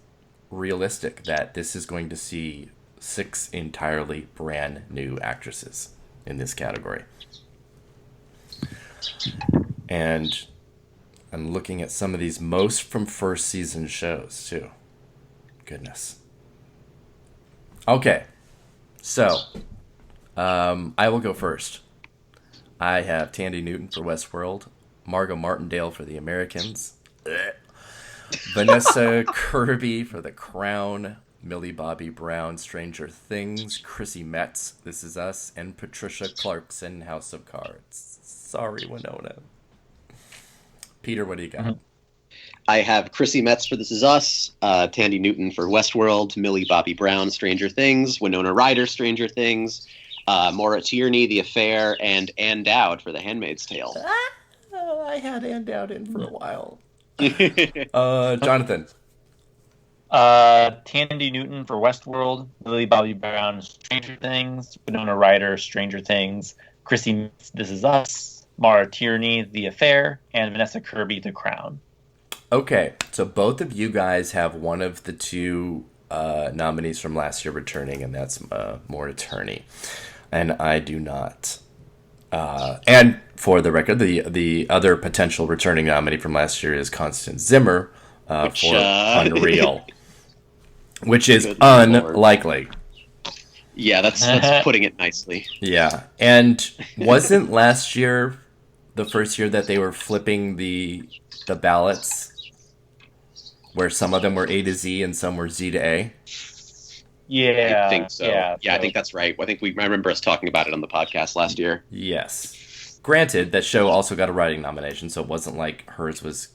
realistic that this is going to see 6 entirely brand new actresses in this category. And I'm looking at some of these most from first season shows too. Goodness. Okay. So, I will go first. I have Thandie Newton for Westworld, Margot Martindale for The Americans, Vanessa Kirby for The Crown, Millie Bobby Brown, Stranger Things, Chrissy Metz, This Is Us, and Patricia Clarkson, House of Cards. Sorry, Winona. Peter, what do you got? I have Chrissy Metz for This Is Us, Thandie Newton for Westworld, Millie Bobby Brown, Stranger Things, Winona Ryder, Stranger Things, Maura Tierney, The Affair, and Ann Dowd for The Handmaid's Tale. I had Ann Dowd in for a while. Jonathan. Thandie Newton for Westworld, Millie Bobby Brown, Stranger Things, Winona Ryder, Stranger Things, Chrissy Metz, This Is Us, Maura Tierney, The Affair, and Vanessa Kirby, The Crown. Okay, so both of you guys have one of the 2 nominees from last year returning, and that's Maura Tierney, and I do not. And for the record, the other potential returning nominee from last year is Constance Zimmer for Unreal, which is unlikely. Yeah, that's putting it nicely. Yeah, and wasn't last year the first year that they were flipping the ballots, where some of them were A to Z and some were Z to A? Yeah, I think so. Yeah, I think that's right. I remember us talking about it on the podcast last year. Yes. Granted, that show also got a writing nomination, so it wasn't like hers was...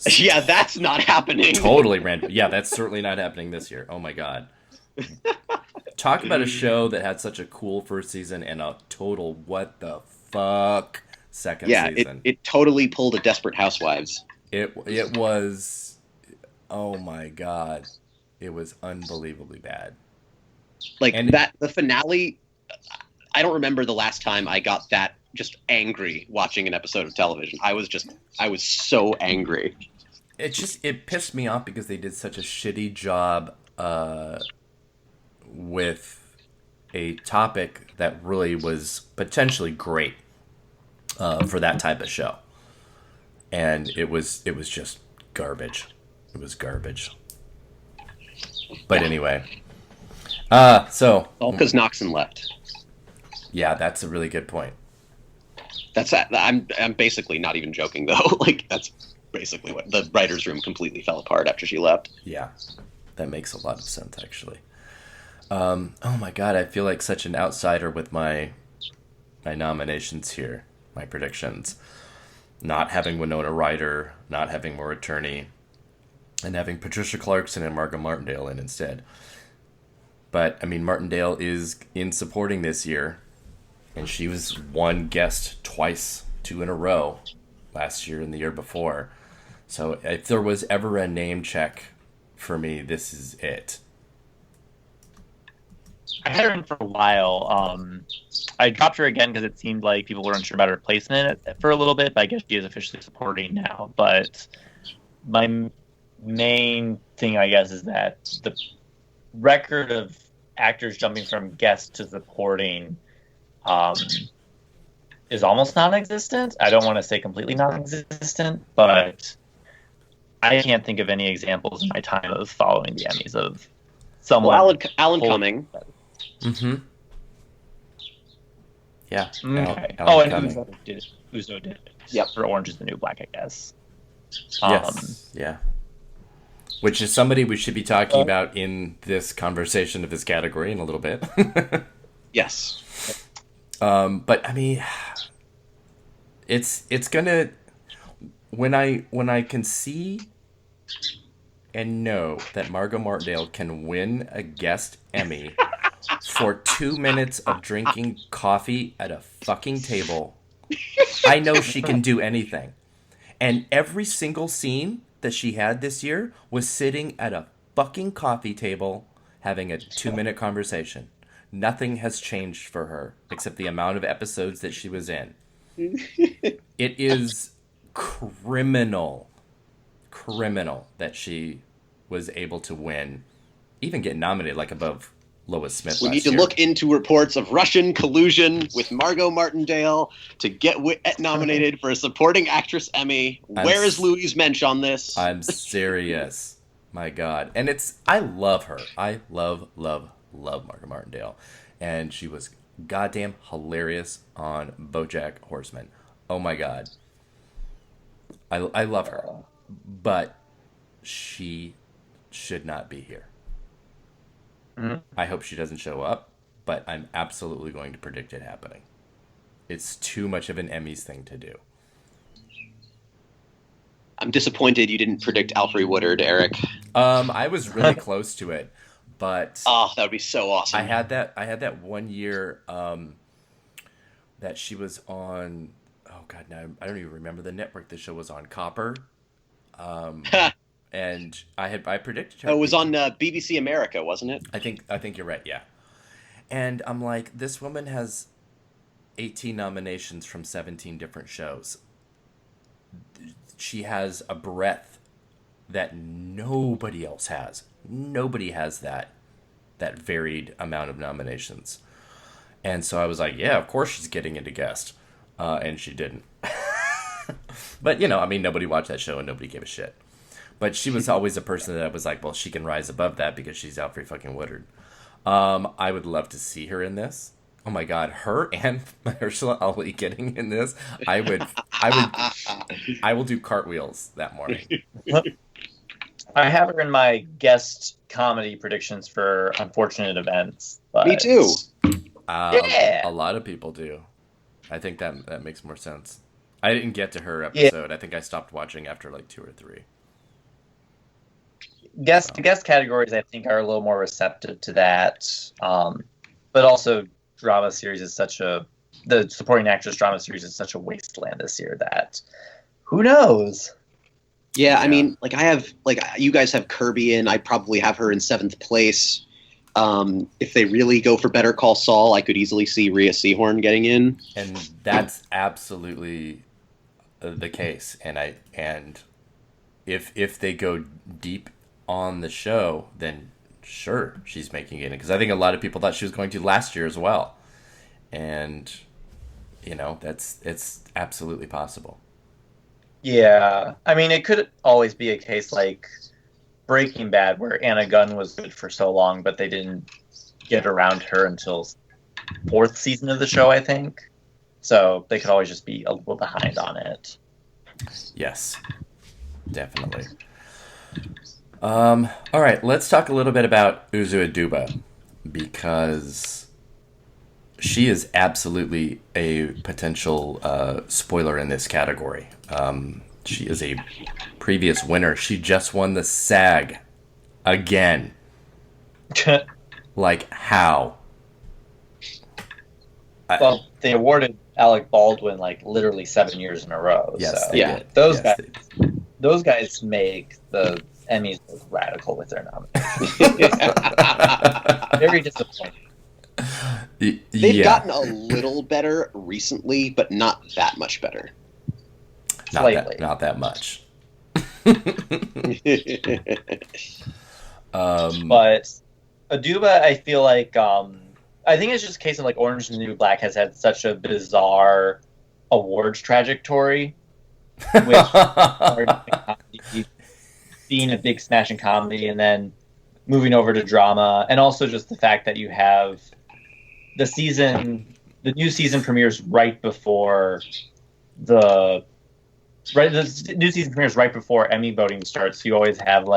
Yeah, that's not happening. Totally random. Yeah, that's certainly not happening this year. Oh my god. Talk about a show that had such a cool first season and a total what the fuck second season. Yeah, it totally pulled a Desperate Housewives. It was... Oh my god. It was unbelievably bad. The finale, I don't remember the last time I got that just angry watching an episode of television. I was so angry. It pissed me off because they did such a shitty job with a topic that really was potentially great for that type of show. And it was just garbage. It was garbage. But anyway. So all because Noxon left. Yeah, that's a really good point. I'm basically not even joking though. That's basically what the writer's room completely fell apart after she left. Yeah, that makes a lot of sense actually. Oh my god, I feel like such an outsider with my nominations here, my predictions. Not having Winona Ryder, not having Maura Tierney, and having Patricia Clarkson and Margot Martindale in instead. But, I mean, Martindale is in supporting this year, and she was one guest twice, 2 in a row, last year and the year before. So if there was ever a name check for me, this is it. I had her in for a while. I dropped her again because it seemed like people were unsure about her placement for a little bit, but I guess she is officially supporting now. But my main thing, I guess, is that the record of actors jumping from guest to supporting is almost non-existent. I don't want to say completely non-existent, but I can't think of any examples in my time of following the Emmys of someone. Well, Alan Cumming. Mm-hmm. Yeah. Okay. Alan and Cumming. Uzo did it. Yep. For Orange is the New Black, I guess. Yes. Yeah. Which is somebody we should be talking about in this conversation of this category in a little bit. Yes. But I mean, it's gonna, when I can see and know that Margot Martindale can win a guest Emmy for 2 minutes of drinking coffee at a fucking table. I know she can do anything. And every single scene that she had this year was sitting at a fucking coffee table having a 2-minute conversation. Nothing has changed for her except the amount of episodes that she was in. It is criminal that she was able to win, even get nominated like above Lois Smith. We need to look into reports of Russian collusion with Margot Martindale to get nominated for a supporting actress Emmy. Where is Louise Mensch on this? I'm serious. My God. And I love her. I love Margot Martindale. And she was goddamn hilarious on BoJack Horseman. Oh my God. I love her. But she should not be here. Mm-hmm. I hope she doesn't show up, but I'm absolutely going to predict it happening. It's too much of an Emmys thing to do. I'm disappointed you didn't predict Alfre Woodard, Eric. I was really close to it, but that would be so awesome. I had that 1 year that she was on. Oh God, now I don't even remember the network the show was on. Copper. And I predicted her. Oh, it was on BBC America, wasn't it? I think you're right. Yeah. And I'm like, this woman has 18 nominations from 17 different shows. She has a breadth that nobody else has. Nobody has that varied amount of nominations. And so I was like, yeah, of course she's getting into guest. And she didn't. But, nobody watched that show and nobody gave a shit. But she was always a person that I was like, well, she can rise above that because she's Alfre fucking Woodard. I would love to see her in this. Oh my God, her and Mahershala Ali getting in this. I will do cartwheels that morning. I have her in my guest comedy predictions for Unfortunate Events. But... Me too. Yeah. A lot of people do. I think that makes more sense. I didn't get to her episode. Yeah. I think I stopped watching after like 2 or 3. Guest categories, I think, are a little more receptive to that. But also, drama series is the supporting actress drama series is such a wasteland this year that who knows? Yeah, I mean, you guys have Kirby in. I probably have her in 7th place. If they really go for Better Call Saul, I could easily see Rhea Seehorn getting in. And that's absolutely the case. And if they go deep on the show, then sure, she's making it in. Because I think a lot of people thought she was going to last year as well. And, it's absolutely possible. Yeah. I mean, it could always be a case like Breaking Bad, where Anna Gunn was good for so long, but they didn't get around her until 4th season of the show, I think. So they could always just be a little behind on it. Yes, definitely. All right, let's talk a little bit about Uzo Aduba, because she is absolutely a potential spoiler in this category. She is a previous winner. She just won the SAG again. Like, how? Well, they awarded Alec Baldwin literally 7 years in a row. Yes, so. they did. Those guys make the Emmys look radical with their nominations. Very disappointing. They've gotten a little better recently, but not that much better. Not that much. But Aduba, I feel like I think it's just a case of Orange is the New Black has had such a bizarre awards trajectory, which being a big smashing comedy and then moving over to drama, and also just the fact that you have the new season premieres right before the new season premieres right before Emmy voting starts. So you always have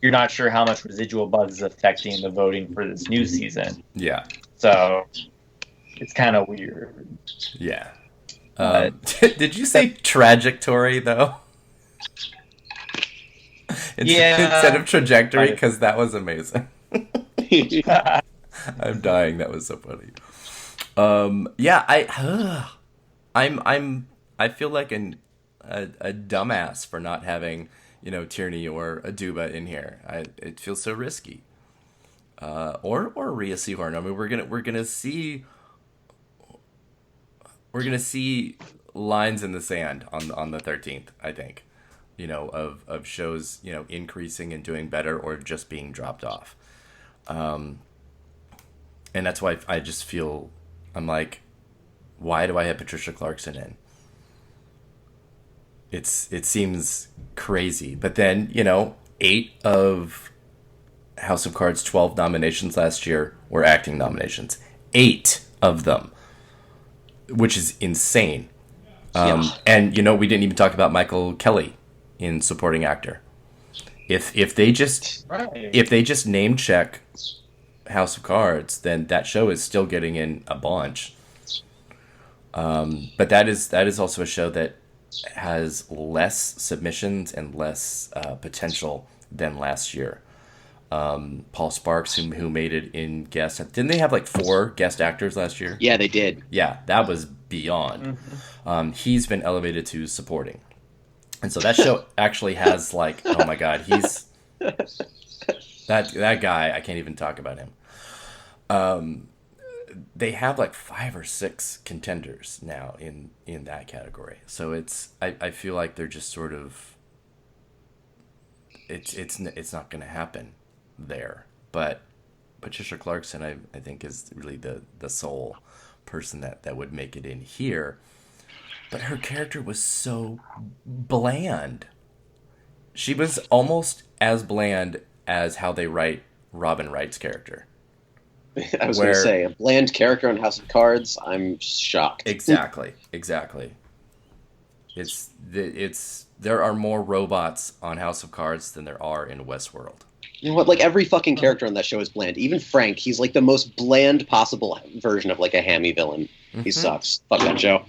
you're not sure how much residual buzz is affecting the voting for this new season. Yeah. So it's kind of weird. Yeah. Did you say trajectory though? Instead of trajectory, because that was amazing. I'm dying. That was so funny. Yeah, I feel like a dumbass for not having, Tierney or Aduba in here. It feels so risky. Or Rhea Seahorn. I mean, we're gonna see lines in the sand on the 13th. I think, of shows increasing and doing better or just being dropped off. And that's why I just feel I'm like, why do I have Patricia Clarkson in? It seems crazy, but then 8 of House of Cards' 12 nominations last year were acting nominations. 8 of them, which is insane. And we didn't even talk about Michael Kelly in supporting actor. If they just name check House of Cards, then that show is still getting in a bunch. But that is also a show that has less submissions and less potential than last year. Paul Sparks, who made it in guest, didn't they have like 4 guest actors last year? Yeah, they did. Yeah, that was beyond. He's been elevated to supporting, and so that show actually has like, oh my god, he's that guy. I can't even talk about him. They have like 5 or 6 contenders now in that category. So I feel like they're just sort of it's not going to happen there. But Patricia Clarkson, I think, is really the sole person that would make it in here. But her character was so bland. She was almost as bland as how they write Robin Wright's character. I was going to say, a bland character on House of Cards, I'm shocked. Exactly. There are more robots on House of Cards than there are in Westworld. You know what? Like, every fucking character on that show is bland. Even Frank, he's like the most bland possible version of like a hammy villain. Mm-hmm. He sucks. Fuck that show.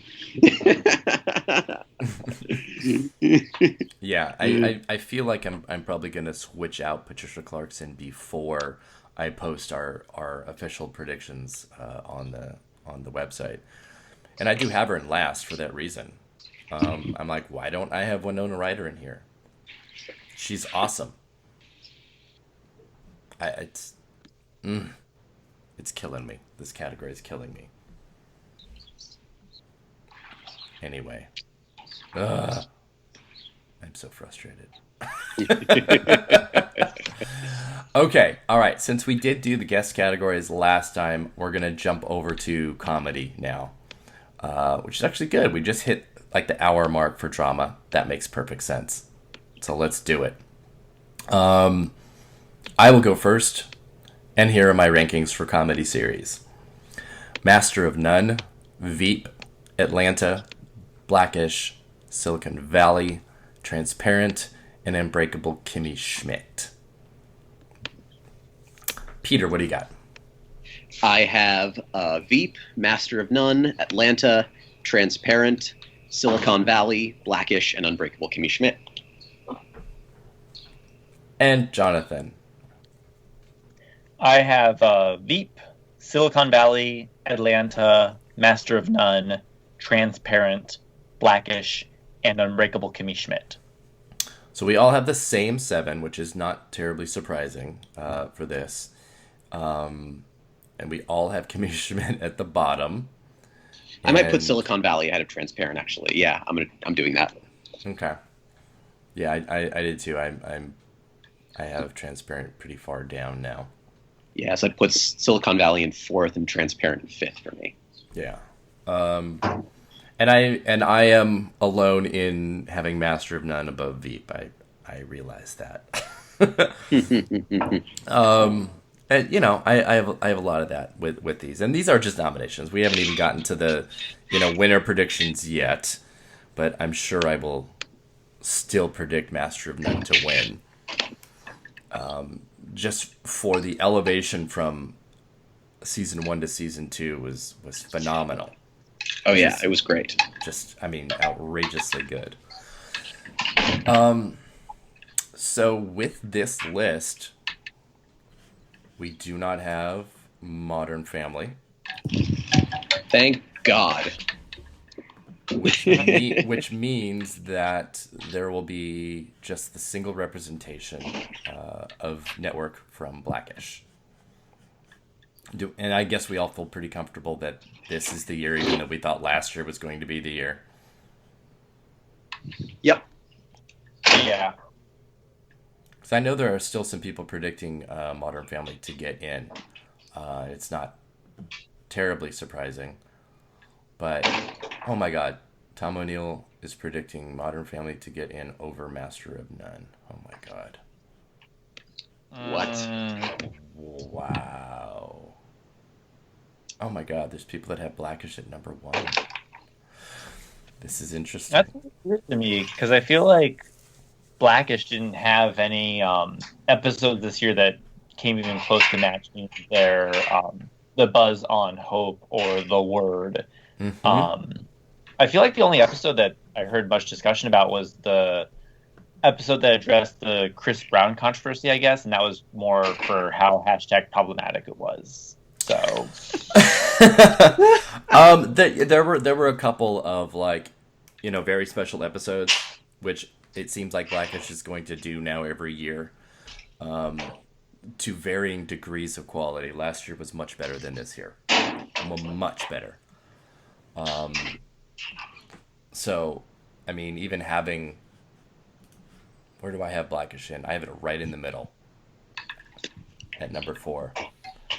Yeah, I feel like I'm probably going to switch out Patricia Clarkson before I post our official predictions on the website, and I do have her in last for that reason. I'm like, why don't I have Winona Ryder in here? She's awesome. It's killing me. This category is killing me. Anyway, I'm so frustrated. Okay, all right. Since we did do the guest categories last time, we're going to jump over to comedy now, which is actually good. We just hit like the hour mark for drama. That makes perfect sense. So let's do it. I will go first, and here are my rankings for comedy series. Master of None, Veep, Atlanta, Blackish, Silicon Valley, Transparent, and Unbreakable Kimmy Schmidt. Peter, what do you got? I have Veep, Master of None, Atlanta, Transparent, Silicon Valley, Blackish, and Unbreakable Kimmy Schmidt. And Jonathan. I have Veep, Silicon Valley, Atlanta, Master of None, Transparent, Blackish, and Unbreakable Kimmy Schmidt. So we all have the same 7, which is not terribly surprising for this. And we all have Kimmy Schmidt at the bottom. I might put Silicon Valley ahead of Transparent, actually. Yeah, I'm doing that. Okay. Yeah, I did too. I have Transparent pretty far down now. Yeah, so I'd put Silicon Valley in 4th and Transparent in 5th for me. Yeah. And I am alone in having Master of None above Veep. I realize that. And I have a lot of that with these, and these are just nominations. We haven't even gotten to the winner predictions yet, but I'm sure I will still predict Master of None to win. Just for the elevation from season 1 to season 2 was phenomenal. Oh yeah, it was great. Outrageously good. So with this list, we do not have Modern Family. Thank God. Which means that there will be just the single representation of network from Blackish. And I guess we all feel pretty comfortable that this is the year, even though we thought last year was going to be the year. Yep. Yeah. Because I know there are still some people predicting Modern Family to get in. It's not terribly surprising. But, oh my God, Tom O'Neill is predicting Modern Family to get in over Master of None. Oh my God. What? Wow. Oh my God, there's people that have Blackish at number 1. This is interesting. That's weird to me because I feel like Blackish didn't have any episodes this year that came even close to matching their the buzz on Hope or The Word. Mm-hmm. I feel like the only episode that I heard much discussion about was the episode that addressed the Chris Brown controversy, I guess, and that was more for how #problematic it was. So, there were a couple of very special episodes, which it seems like Blackish is going to do now every year, to varying degrees of quality. Last year was much better than this year, much better. So, I mean, even having, where do I have Blackish in? I have it right in the middle at number 4.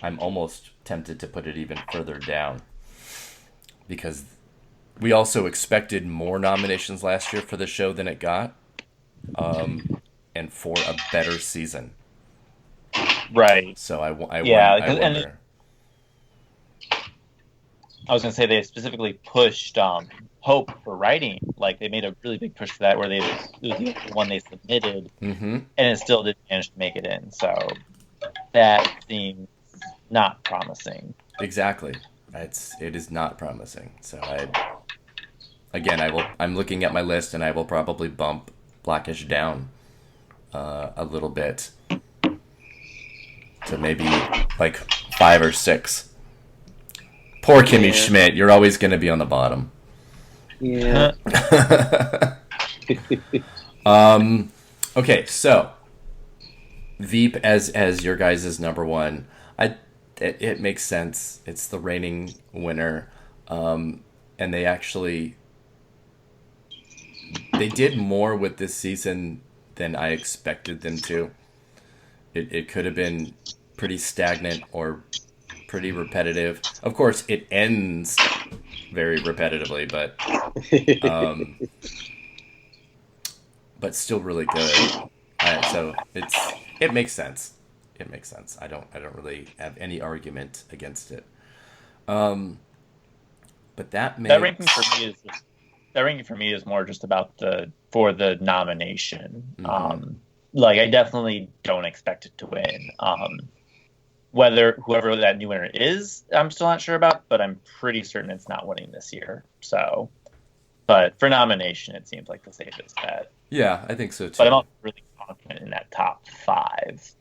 I'm almost tempted to put it even further down because we also expected more nominations last year for the show than it got, and for a better season. right. So I Yeah, wonder. I was going to say they specifically pushed Hope for writing. Like, they made a really big push for that where it was the one they submitted, Mm-hmm. and it still didn't manage to make it in. So that seems not promising. Exactly. It is not promising. So I'm looking at my list and I will probably bump Blackish down a little bit to maybe like 5 or 6. Poor Kimmy Schmidt, you're always going to be on the bottom. Yeah. Okay, so Veep as your guys' number 1. It makes sense. It's the reigning winner, and they did more with this season than I expected them to. It could have been pretty stagnant or pretty repetitive. Of course, it ends very repetitively, but still really good. So it makes sense. It makes sense. I don't really have any argument against it. But that ranking for me is more just about the nomination. Mm-hmm. I definitely don't expect it to win. Whether whoever that new winner is, I'm still not sure about, but I'm pretty certain it's not winning this year. So, but for nomination, it seems like the safest bet. Yeah, I think so too. But I'm also really confident in that top 5.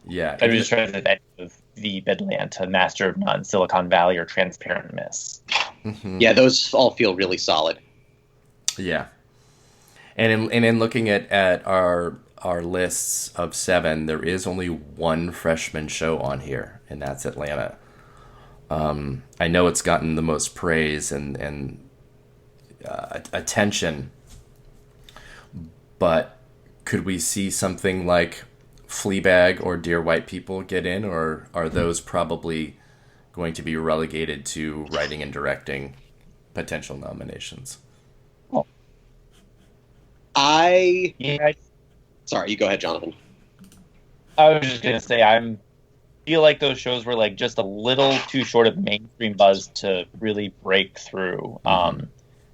Yeah, I'm just trying to think of the Bedlanta, Master of None, Silicon Valley, or Transparent Miss. Mm-hmm. Yeah, those all feel really solid. Yeah, and in looking at our lists of 7, there is only one freshman show on here, and that's Atlanta. I know it's gotten the most praise and attention, but could we see something like Fleabag or Dear White People get in, or are those probably going to be relegated to writing and directing potential nominations? Sorry, you go ahead, Jonathan. I was just gonna say I feel like those shows were like just a little too short of mainstream buzz to really break through. Mm-hmm.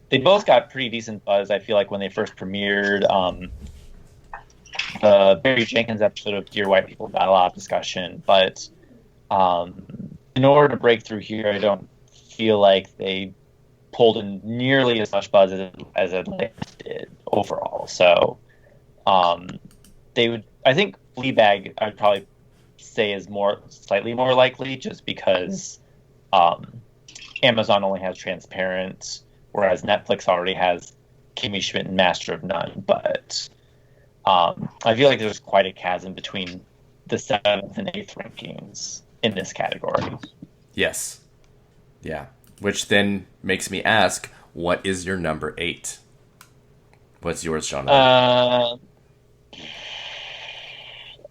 They both got pretty decent buzz. I feel like when they first premiered, the Barry Jenkins episode of Dear White People got a lot of discussion, but in order to break through here, I don't feel like they pulled in nearly as much buzz as Atlanta did overall. So I think Fleabag, I'd probably say is slightly more likely, just because Amazon only has Transparent, whereas Netflix already has Kimmy Schmidt and Master of None. But I feel like there's quite a chasm between the 7th and 8th rankings in this category. Yes. Yeah. Which then makes me ask, what is your number 8? What's yours, Jonathan?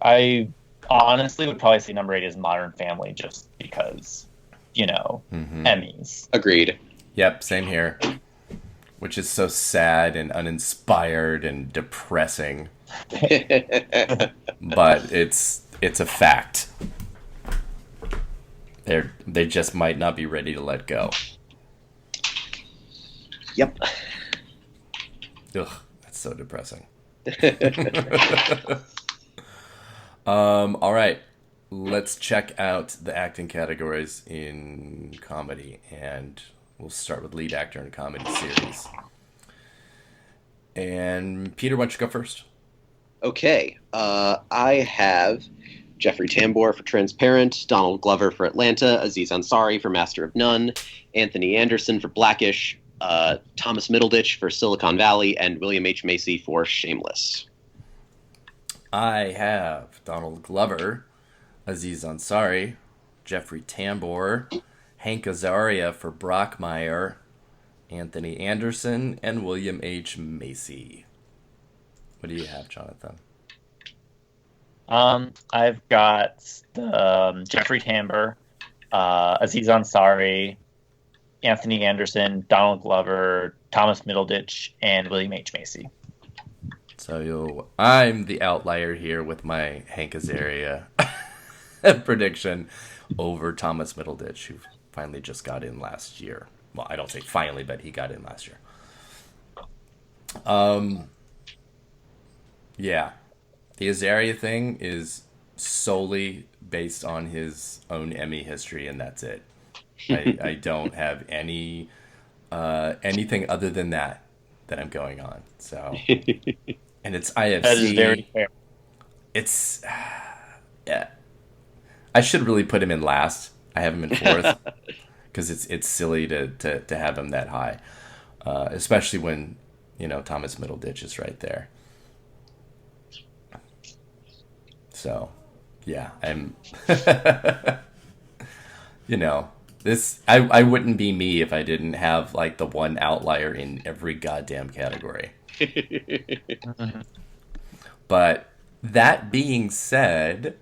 I honestly would probably say number 8 is Modern Family, just because, Emmys. Agreed. Yep, same here. Which is so sad and uninspired and depressing. But it's a fact. They just might not be ready to let go. Yep. Ugh, that's so depressing. All right. Let's check out the acting categories in comedy, and we'll start with lead actor in a comedy series. And Peter, why don't you go first? Okay. I have Jeffrey Tambor for Transparent, Donald Glover for Atlanta, Aziz Ansari for Master of None, Anthony Anderson for Blackish, Thomas Middleditch for Silicon Valley, and William H. Macy for Shameless. I have Donald Glover, Aziz Ansari, Jeffrey Tambor, Hank Azaria for Brockmire, Anthony Anderson, and William H. Macy. What do you have, Jonathan? I've got Jeffrey Tambor, Aziz Ansari, Anthony Anderson, Donald Glover, Thomas Middleditch, and William H. Macy. So I'm the outlier here with my Hank Azaria prediction over Thomas Middleditch, who finally just got in last year. Well, I don't say finally, but he got in last year. Yeah. The Azaria thing is solely based on his own Emmy history, and that's it. I don't have anything other than that I'm going on. So, and it's IFC. That is very fair. It's yeah. I should really put him in last. I have him in 4th because it's silly to have him that high, especially when Thomas Middleditch is right there. So, yeah, I'm. This I wouldn't be me if I didn't have like the one outlier in every goddamn category. But that being said,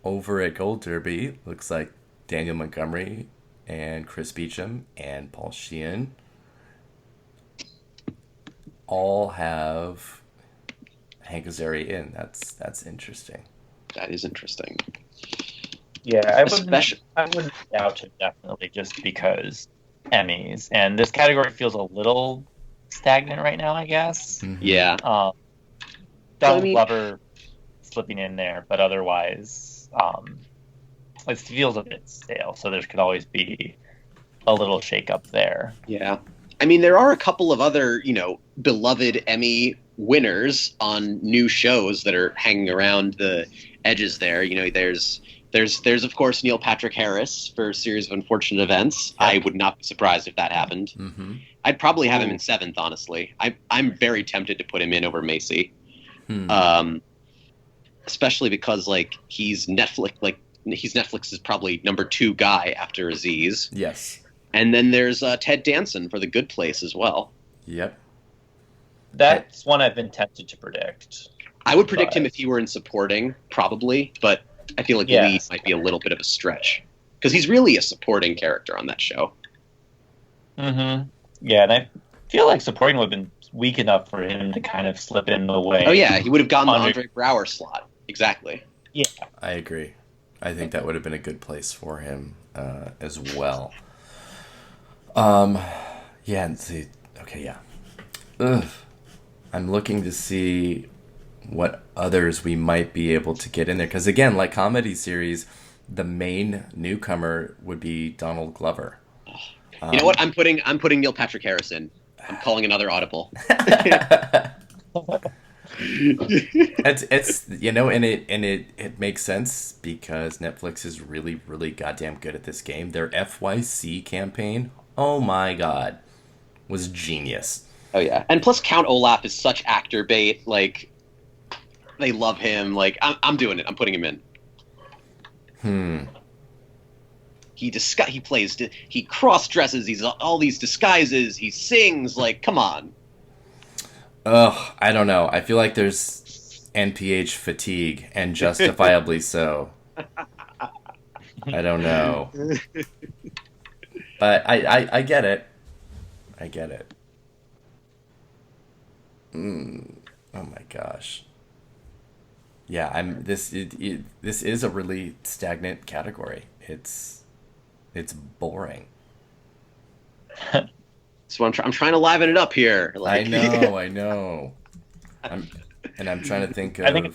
over at Gold Derby, looks like Daniel Montgomery and Chris Beecham and Paul Sheehan all have Hank Azaria in. That's interesting. That is interesting. Yeah, I wouldn't doubt it, definitely, just because Emmys. And this category feels a little stagnant right now, I guess. Mm-hmm. Yeah. Donald Glover slipping in there, but otherwise, it feels a bit stale, so there could always be a little shake-up there. Yeah. I mean, there are a couple of other, beloved Emmy winners on new shows that are hanging around the edges there. There's of course Neil Patrick Harris for Series of Unfortunate Events. I would not be surprised if that happened. Mm-hmm. I'd probably have him in 7th, honestly. I'm very tempted to put him in over Macy. Especially because he's Netflix's probably number 2 guy after Aziz. Yes. And then there's Ted Danson for The Good Place as well. Yep. That's one I've been tempted to predict. I would predict him if he were in supporting, probably, but I feel like lead might be a little bit of a stretch. Because he's really a supporting character on that show. Mm-hmm. Yeah, and I feel like supporting would have been weak enough for him to kind of slip in the way. Oh yeah, he would have gotten the Andre Braugher slot. Exactly. Yeah. I agree. I think that would have been a good place for him as well. Yeah, and see, okay, yeah. Ugh. I'm looking to see what others we might be able to get in there. Because again, like comedy series, the main newcomer would be Donald Glover. You know what? I'm putting Neil Patrick Harris in. I'm calling another audible. It's and it makes sense because Netflix is really, really goddamn good at this game. Their FYC campaign, oh my god, was genius. Oh yeah, and plus Count Olaf is such actor bait. Like, they love him. Like, I'm doing it. I'm putting him in. He plays. He cross dresses. He's all these disguises. He sings. Like, come on. Ugh, I don't know. I feel like there's NPH fatigue, and justifiably so. I don't know, but I get it. I get it. Oh my gosh. Yeah, this is a really stagnant category. It's boring. So I'm trying to liven it up here. Like, I know. I'm trying to think of. I think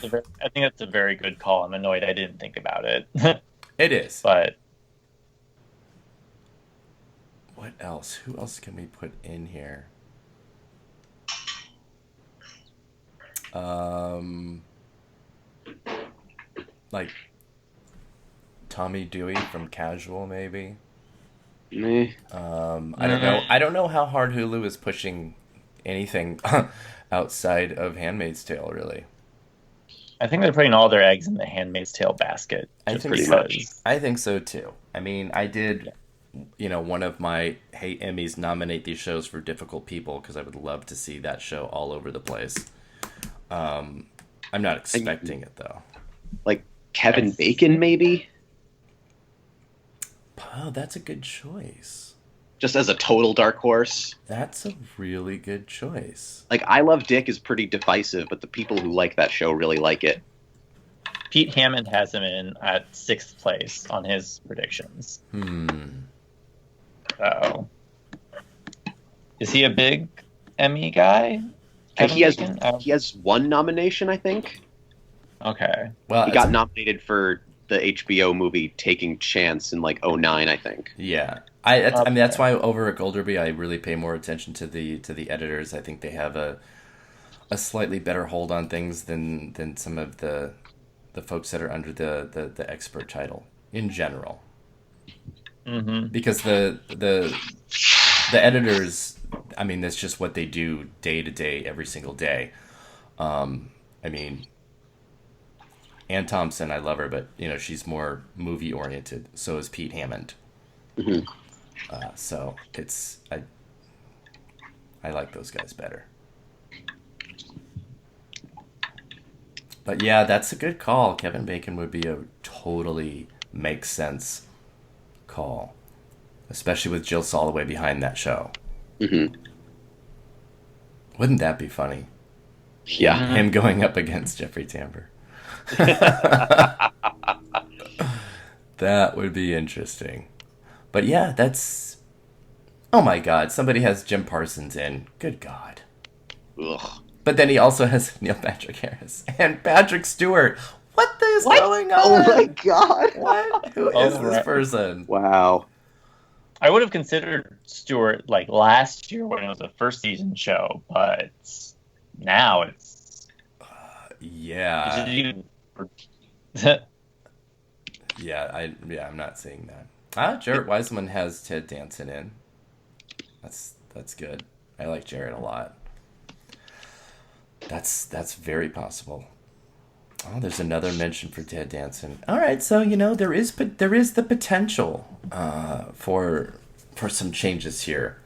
it's a very good call. I'm annoyed I didn't think about it. It is. But what else? Who else can we put in here? Like Tommy Dewey from Casual, maybe. I don't know how hard Hulu is pushing anything outside of Handmaid's Tale, really. I think they're putting all their eggs in the Handmaid's Tale basket. I think so too. I mean, I did, one of my Hey Emmys nominate these shows for difficult people because I would love to see that show all over the place. I'm not expecting it though. Like Kevin Bacon, maybe. Oh, that's a good choice. Just as a total dark horse. That's a really good choice. Like, I Love Dick is pretty divisive, but the people who like that show really like it. Pete Hammond has him in at 6th place on his predictions. So, is he a big Emmy guy? He has one nomination, I think. Okay. Well, he got nominated for the HBO movie Taking Chance in like 2009, I think. Yeah. I mean, that's why over at Golderby I really pay more attention to the editors. I think they have a slightly better hold on things than some of the folks that are under the expert title in general. Mm-hmm. Because the editors, I mean, that's just what they do day to day, every single day. I mean, Ann Thompson, I love her, but she's more movie oriented. So is Pete Hammond. Mm-hmm. So I like those guys better. But yeah, that's a good call. Kevin Bacon would be a totally makes sense call, especially with Jill Soloway behind that show. Mm-hmm. Wouldn't that be funny? Yeah, him going up against Jeffrey Tambor. That would be interesting. But yeah, that's... Oh my god, somebody has Jim Parsons in. Good god. Ugh. But then he also has Neil Patrick Harris and Patrick Stewart. What is going on? Oh my god. What? Who is this person? Wow. I would have considered Stewart like last year when it was a first season show, but now it's... yeah. I'm not seeing that. Jarrett Wiseman has Ted Danson in. That's good. I like Jarrett a lot. That's very possible. Oh, there's another mention for Ted Danson. All right, so there is the potential for some changes here.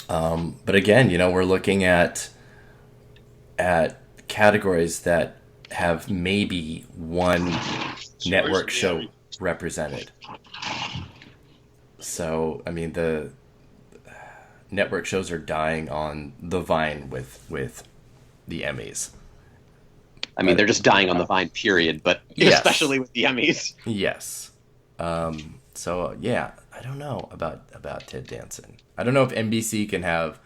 But again, we're looking at categories that have maybe one network show represented. So, I mean, the network shows are dying on the vine with the Emmys. I mean, they're just dying on the vine, period, but especially with the Emmys. Yes. So, yeah, I don't know about Ted Danson. I don't know if NBC can have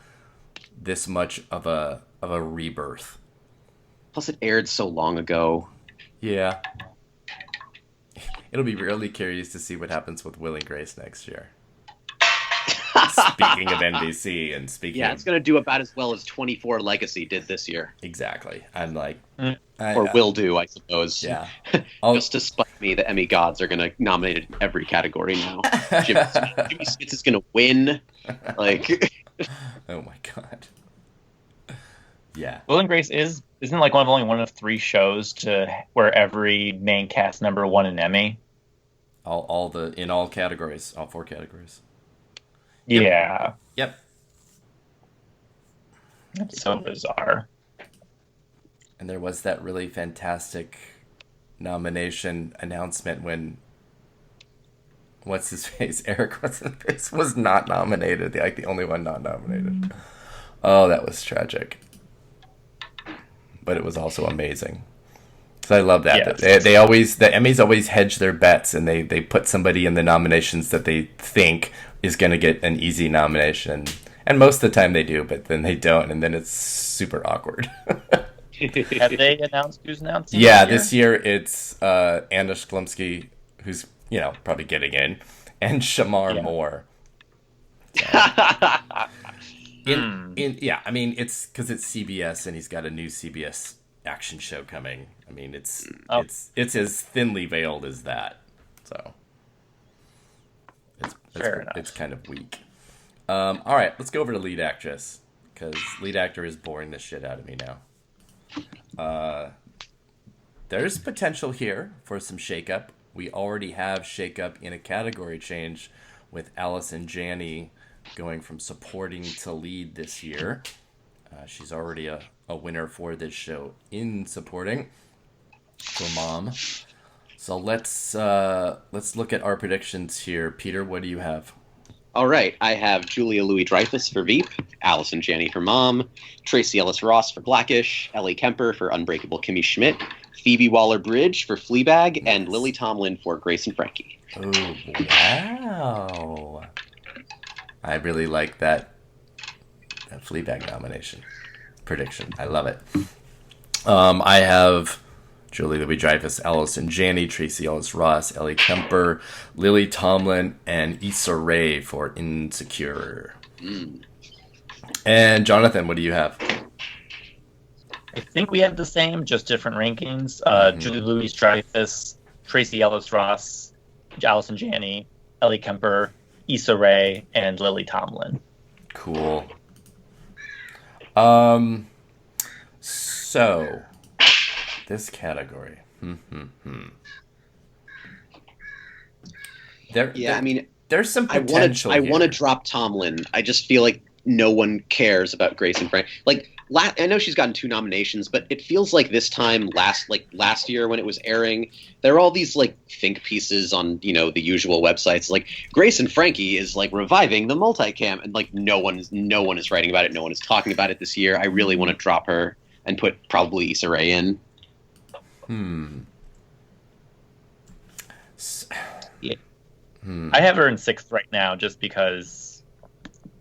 this much of a rebirth. Plus, it aired so long ago. Yeah. It'll be really curious to see what happens with Will and Grace next year. Speaking of NBC and speaking Yeah, of... it's going to do about as well as 24 Legacy did this year. Exactly. I'm like... Or will do, I suppose. Yeah. Just to spite me, the Emmy gods are going to nominate it in every category now. Jimmy Smits is going to win. Like... Oh my god. Yeah. Will and Grace isn't like only one of 3 shows to where every main cast member won an Emmy. In all categories, all 4 categories. Yeah. Yep. That's so bizarre. And there was that really fantastic nomination announcement when Eric what's-his-face was not nominated, like the only one not nominated. Oh, that was tragic. But it was also amazing. So I love that. Yes. They always, the Emmys always hedge their bets, and they put somebody in the nominations that they think is going to get an easy nomination. And most of the time they do, but then they don't, and then it's super awkward. Have they announced who's announcing? Yeah, this year it's Anna Shlumsky, who's, probably getting in, and Shamar Moore. So. I mean, it's because it's CBS, and he's got a new CBS action show coming. I mean, it's as thinly veiled as that. So it's kind of weak. All right, let's go over to lead actress, because lead actor is boring the shit out of me now. There's potential here for some shakeup. We already have shakeup in a category change with Allison Janney going from supporting to lead this year. She's already a winner for this show in supporting for Mom. So let's look at our predictions here. Peter, what do you have? All right, I have Julia Louis-Dreyfus for Veep, Allison Janney for Mom, Tracy Ellis Ross for Blackish, Ellie Kemper for Unbreakable Kimmy Schmidt, Phoebe Waller-Bridge for Fleabag, and Lily Tomlin for Grace and Frankie. Oh, wow. I really like that Fleabag nomination prediction. I love it. I have Julie Louis-Dreyfus, Allison Janney, Tracy Ellis Ross, Ellie Kemper, Lily Tomlin, and Issa Rae for Insecure. And Jonathan, what do you have? I think we have the same, just different rankings. Julie Louis-Dreyfus, Tracy Ellis Ross, Allison Janney, Ellie Kemper, Issa Rae, and Lily Tomlin. Cool. So this category. There's some potential. I want to drop Tomlin. I just feel like no one cares about Grace and Frank. Like, I know she's gotten 2 nominations, but it feels like this time last year when it was airing, there are all these like think pieces on the usual websites. Like, Grace and Frankie is like reviving the multicam, and like no one is writing about it. No one is talking about it this year. I really want to drop her and put probably Issa Rae in. I have her in 6th right now, just because.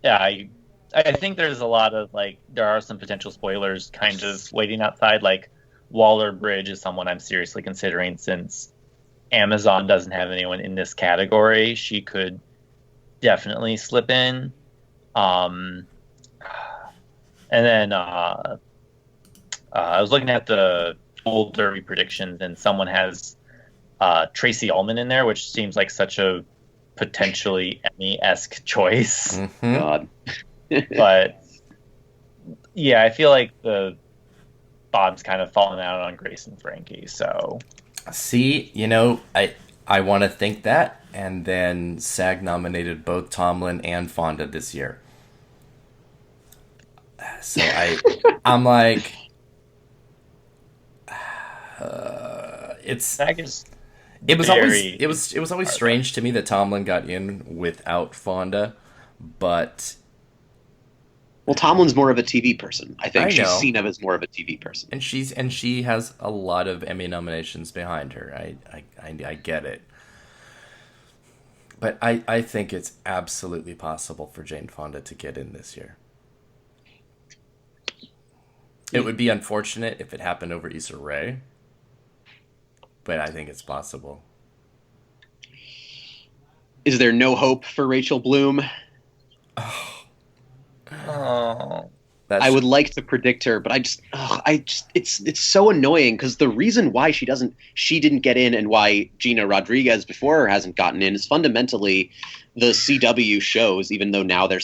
Yeah, I think there's a lot of there are some potential spoilers kind of waiting outside. Like, Waller-Bridge is someone I'm seriously considering, since Amazon doesn't have anyone in this category. She could definitely slip in. And then I was looking at the old Derby predictions, and someone has Tracy Ullman in there, which seems like such a potentially Emmy-esque choice. God. But yeah, I feel like the bottom's kind of fallen out on Grace and Frankie. So see, I want to think that, and then SAG nominated both Tomlin and Fonda this year. So I'm like, SAG is. It was always strange to me that Tomlin got in without Fonda, but. Well, Tomlin's more of a TV person. I think she's seen of as more of a TV person, and she has a lot of Emmy nominations behind her. I get it, but I think it's absolutely possible for Jane Fonda to get in this year. It would be unfortunate if it happened over Issa Rae, but I think it's possible. Is there no hope for Rachel Bloom? Oh. That's I would like to predict her, but it's so annoying because the reason why she didn't get in and why Gina Rodriguez before her hasn't gotten in is fundamentally the CW shows, even though now they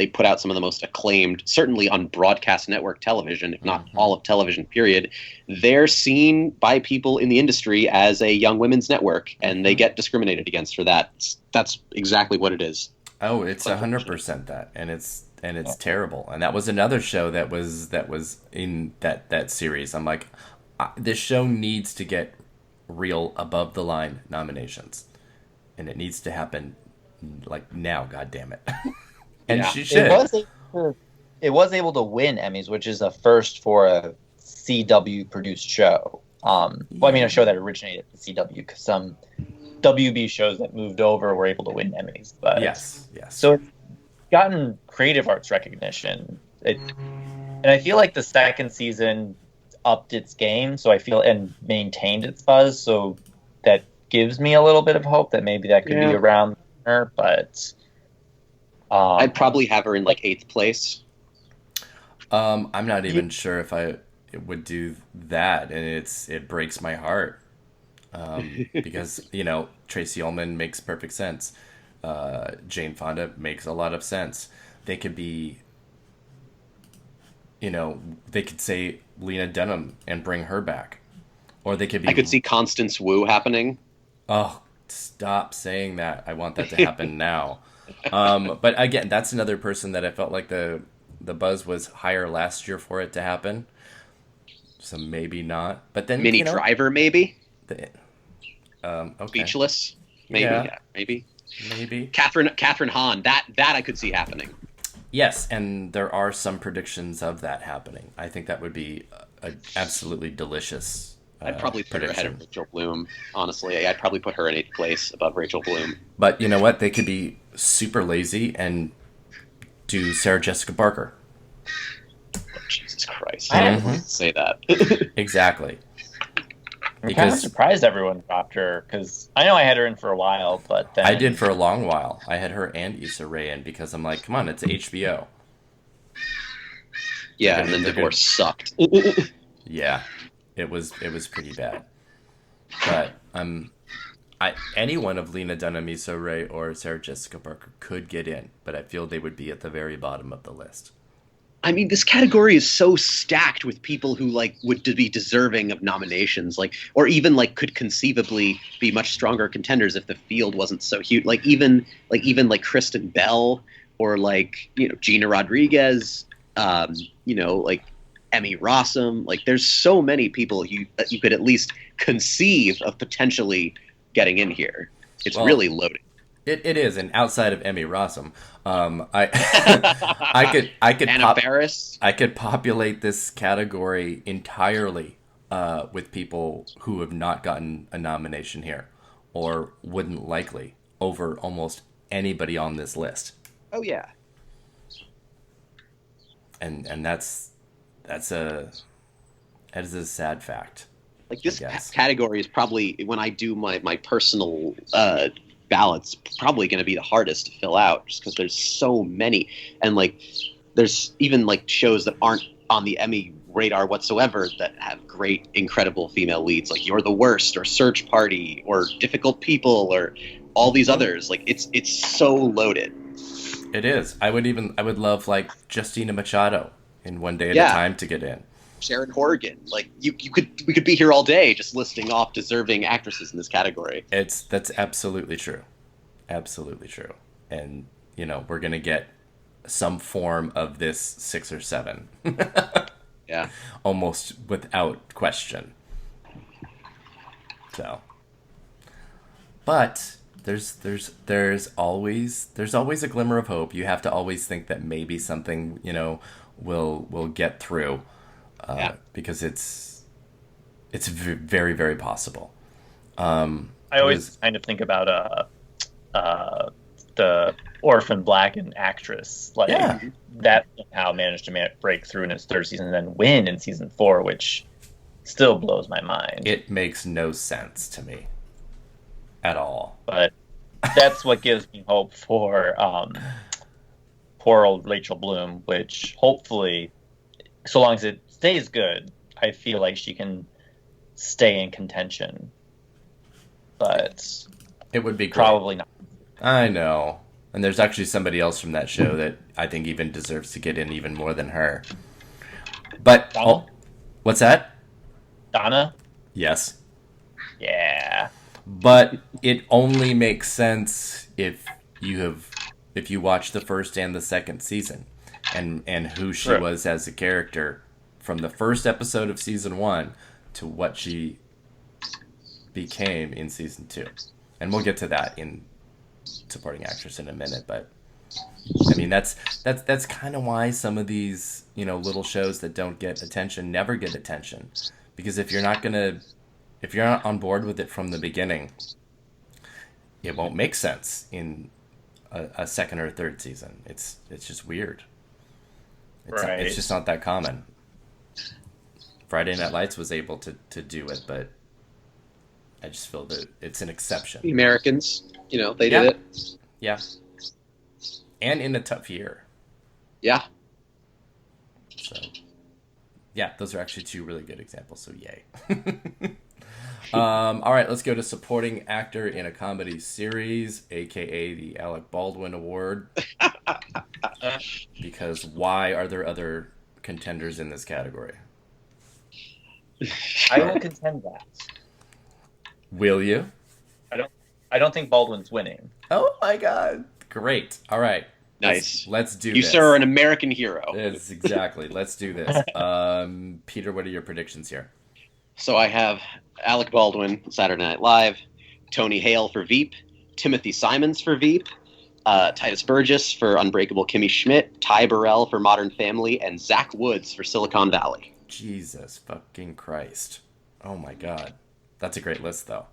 put out some of the most acclaimed, certainly on broadcast network television, if not all of television, period. They're seen by people in the industry as a young women's network, and they get discriminated against for that. That's exactly what it is. Oh, it's 100% that, and it's terrible. And that was another show that was in that series. I'm like, this show needs to get real above the line nominations, and it needs to happen like now. God damn it! And she should. It was able to win Emmys, which is a first for a CW produced show. Well, I mean, a show that originated at the CW, because some WB shows that moved over were able to win Emmys. But yes. So it's gotten creative arts recognition. And I feel like the second season upped its game, and maintained its buzz. So that gives me a little bit of hope that maybe that could be around her. But I'd probably have her in like 8th place. I'm not even sure if I would do that, and it breaks my heart. Because, Tracy Ullman makes perfect sense. Jane Fonda makes a lot of sense. They could be, they could say Lena Dunham and bring her back. Or they could be... I could see Constance Wu happening. Oh, stop saying that. I want that to happen now. But again, that's another person that I felt like the buzz was higher last year for it to happen. So maybe not. But then, Minnie Driver, maybe? Okay. Speechless, maybe. Yeah, maybe. Catherine Hahn. That I could see happening. Yes, and there are some predictions of that happening. I think that would be an absolutely delicious. I'd probably put her ahead of Rachel Bloom. Honestly, I'd probably put her in 8th place above Rachel Bloom. But you know what? They could be super lazy and do Sarah Jessica Parker. Oh, Jesus Christ! I didn't say that. Exactly. I'm kind of surprised everyone dropped her, because I know I had her in for a while, but then... I did for a long while. I had her and Issa Rae in because I'm like, come on, it's HBO. Yeah, and then Divorce sucked. Yeah, it was pretty bad. But any one of Lena Dunham, Issa Rae, or Sarah Jessica Parker could get in, but I feel they would be at the very bottom of the list. I mean, this category is so stacked with people who would be deserving of nominations, or even could conceivably be much stronger contenders if the field wasn't so huge. Even Kristen Bell or Gina Rodriguez, Emmy Rossum. There's so many people you could at least conceive of potentially getting in here. It's really loaded. It is, and outside of Emmy Rossum, I could Anna Faris. I could populate this category entirely with people who have not gotten a nomination here, or wouldn't likely over almost anybody on this list. Oh yeah, and that's a sad fact. This category is probably, when I do my personal ballots, probably going to be the hardest to fill out, just because there's so many, and there's even shows that aren't on the Emmy radar whatsoever that have great, incredible female leads, like You're the Worst or Search Party or Difficult People or all these others. It's so loaded. It is. I would love Justina Machado in One Day at a Time to get in. Sharon Horgan, we could be here all day just listing off deserving actresses in this category. That's absolutely true, and we're gonna get some form of this 6 or 7. Yeah, almost without question. So, but there's always a glimmer of hope. You have to always think that maybe something will get through. Because it's very, very possible. I always kind of think about the orphan blackened actress, that somehow managed to break through in its 3rd season and then win in season 4, which still blows my mind. It makes no sense to me at all. But that's what gives me hope for poor old Rachel Bloom, which hopefully, so long as it stays good, I feel like she can stay in contention. But it would be great. Probably not. I know. And there's actually somebody else from that show that I think even deserves to get in even more than her. But Donna? What's that? Donna? Yes. Yeah. But it only makes sense if you watch the first and the second season and who she was as a character from the first episode of season 1 to what she became in season 2. And we'll get to that in supporting actress in a minute, but I mean that's kind of why some of these, little shows that don't get attention never get attention, because if you're not on board with it from the beginning, it won't make sense in a second or third season. It's just weird. It's just not that common. Friday Night Lights was able to do it, but I just feel that it's an exception. The Americans, they did it. Yeah. And in a tough year. Yeah. So, yeah, those are actually 2 really good examples, so yay. All right, let's go to supporting actor in a comedy series, aka the Alec Baldwin Award. Because why are there other contenders in this category? I will contend that. Will you? I don't think Baldwin's winning. Oh my god. Great. All right. Nice. Let's do this. You, sir, are an American hero. Yes, exactly. Let's do this. Peter, what are your predictions here? So I have Alec Baldwin, Saturday Night Live, Tony Hale for Veep, Timothy Simons for Veep, Titus Burgess for Unbreakable Kimmy Schmidt, Ty Burrell for Modern Family, and Zach Woods for Silicon Valley. Jesus fucking Christ. Oh my god. That's a great list, though.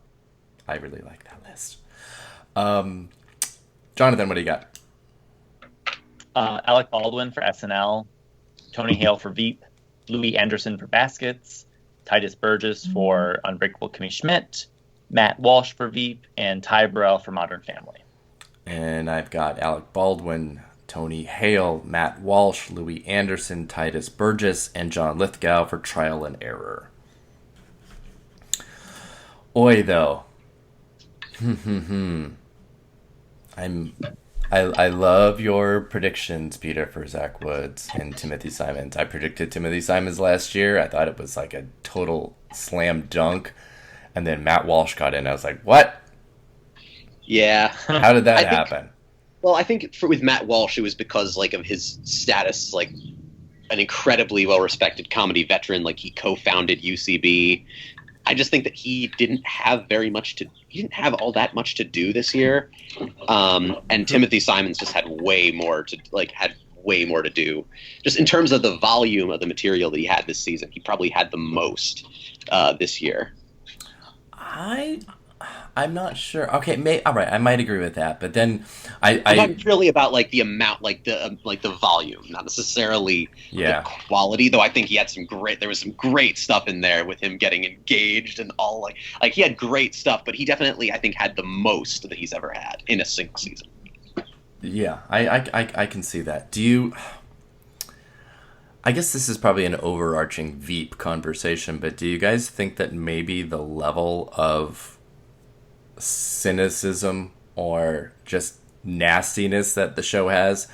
I really like that list. Jonathan, what do you got? Alec Baldwin for SNL, Tony Hale for Veep, Louis Anderson for Baskets, Titus Burgess for Unbreakable Kimmy Schmidt, Matt Walsh for Veep, and Ty Burrell for Modern Family. And I've got Alec Baldwin, Tony Hale, Matt Walsh, Louis Anderson, Titus Burgess, and John Lithgow for Trial and Error. Oi, though. I love your predictions, Peter, for Zach Woods and Timothy Simons. I predicted Timothy Simons last year. I thought it was like a total slam dunk. And then Matt Walsh got in. I was like, what? Yeah. How did that happen? I think with Matt Walsh, it was because of his status, an incredibly well-respected comedy veteran. He co-founded UCB. I just think that he didn't have all that much to do this year. And Timothy Simons just had way more to do. Just in terms of the volume of the material that he had this season, he probably had the most this year. I'm not sure. Okay, all right, I might agree with that, but then It's really about the amount, the volume, not necessarily the quality. Though I think he had there was some great stuff in there with him getting engaged and all. He had great stuff, but he definitely, I think, had the most that he's ever had in a single season. Yeah, I can see that. I guess this is probably an overarching Veep conversation, but do you guys think that maybe the level of cynicism or just nastiness that the show has,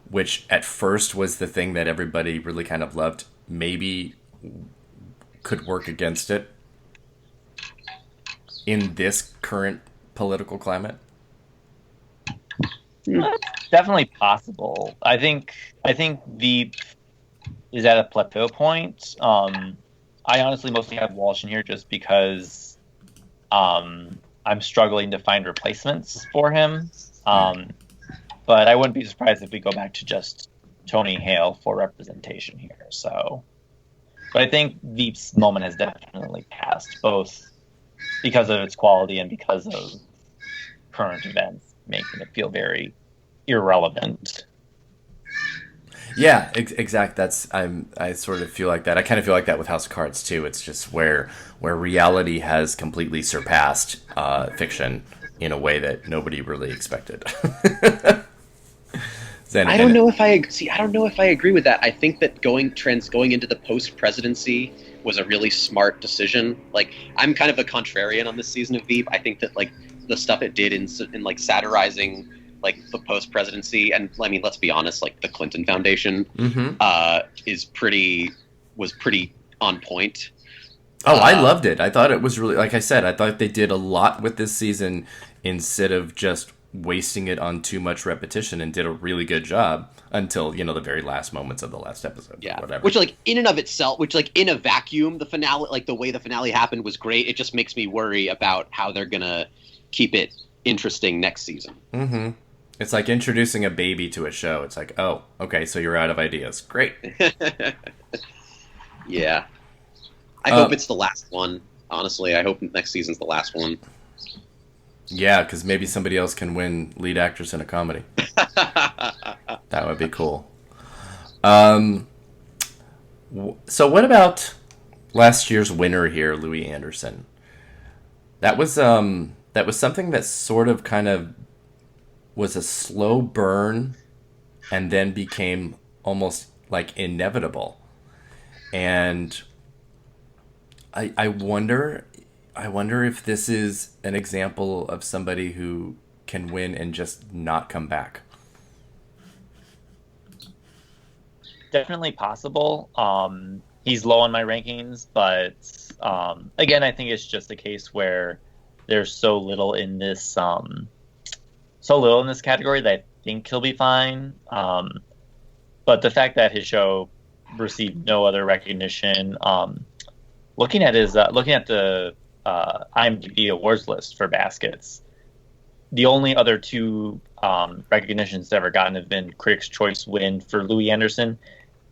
which at first was the thing that everybody really kind of loved, maybe could work against it in this current political climate? Definitely possible. I think Veep is at a plateau point. I honestly mostly have Walsh in here just because I'm struggling to find replacements for him. But I wouldn't be surprised if we go back to just Tony Hale for representation here. So, but I think Veep's moment has definitely passed, both because of its quality and because of current events making it feel very irrelevant. Yeah, exactly. I sort of feel like that. I kind of feel like that with House of Cards too. It's just where reality has completely surpassed fiction in a way that nobody really expected. I don't know if I agree with that. I think that going into the post presidency was a really smart decision. Like, I'm kind of a contrarian on this season of Veep. I think that like the stuff it did in like satirizing like the post presidency, and I mean, let's be honest, like the Clinton Foundation was pretty on point. Oh, I loved it. I thought it was really, like I said, I thought they did a lot with this season instead of just wasting it on too much repetition, and did a really good job until, the very last moments of the last episode. Yeah. Or whatever. Which, like, in and of itself, in a vacuum, the finale, like the way the finale happened was great. It just makes me worry about how they're going to keep it interesting next season. Mm-hmm. It's like introducing a baby to a show. It's like, oh, okay, so you're out of ideas. Great. Yeah. I hope it's the last one. Honestly, I hope next season's the last one. Yeah, because maybe somebody else can win lead actress in a comedy. That would be cool. So what about last year's winner here, Louis Anderson? That was something that sort of kind of was a slow burn and then became almost like inevitable. And I wonder if this is an example of somebody who can win and just not come back. Definitely possible. He's low on my rankings, but again, I think it's just a case where there's so little in this category that I think he'll be fine. But the fact that his show received no other recognition, looking at the IMDb awards list for Baskets, the only other two recognitions ever gotten have been Critics' Choice win for Louis Anderson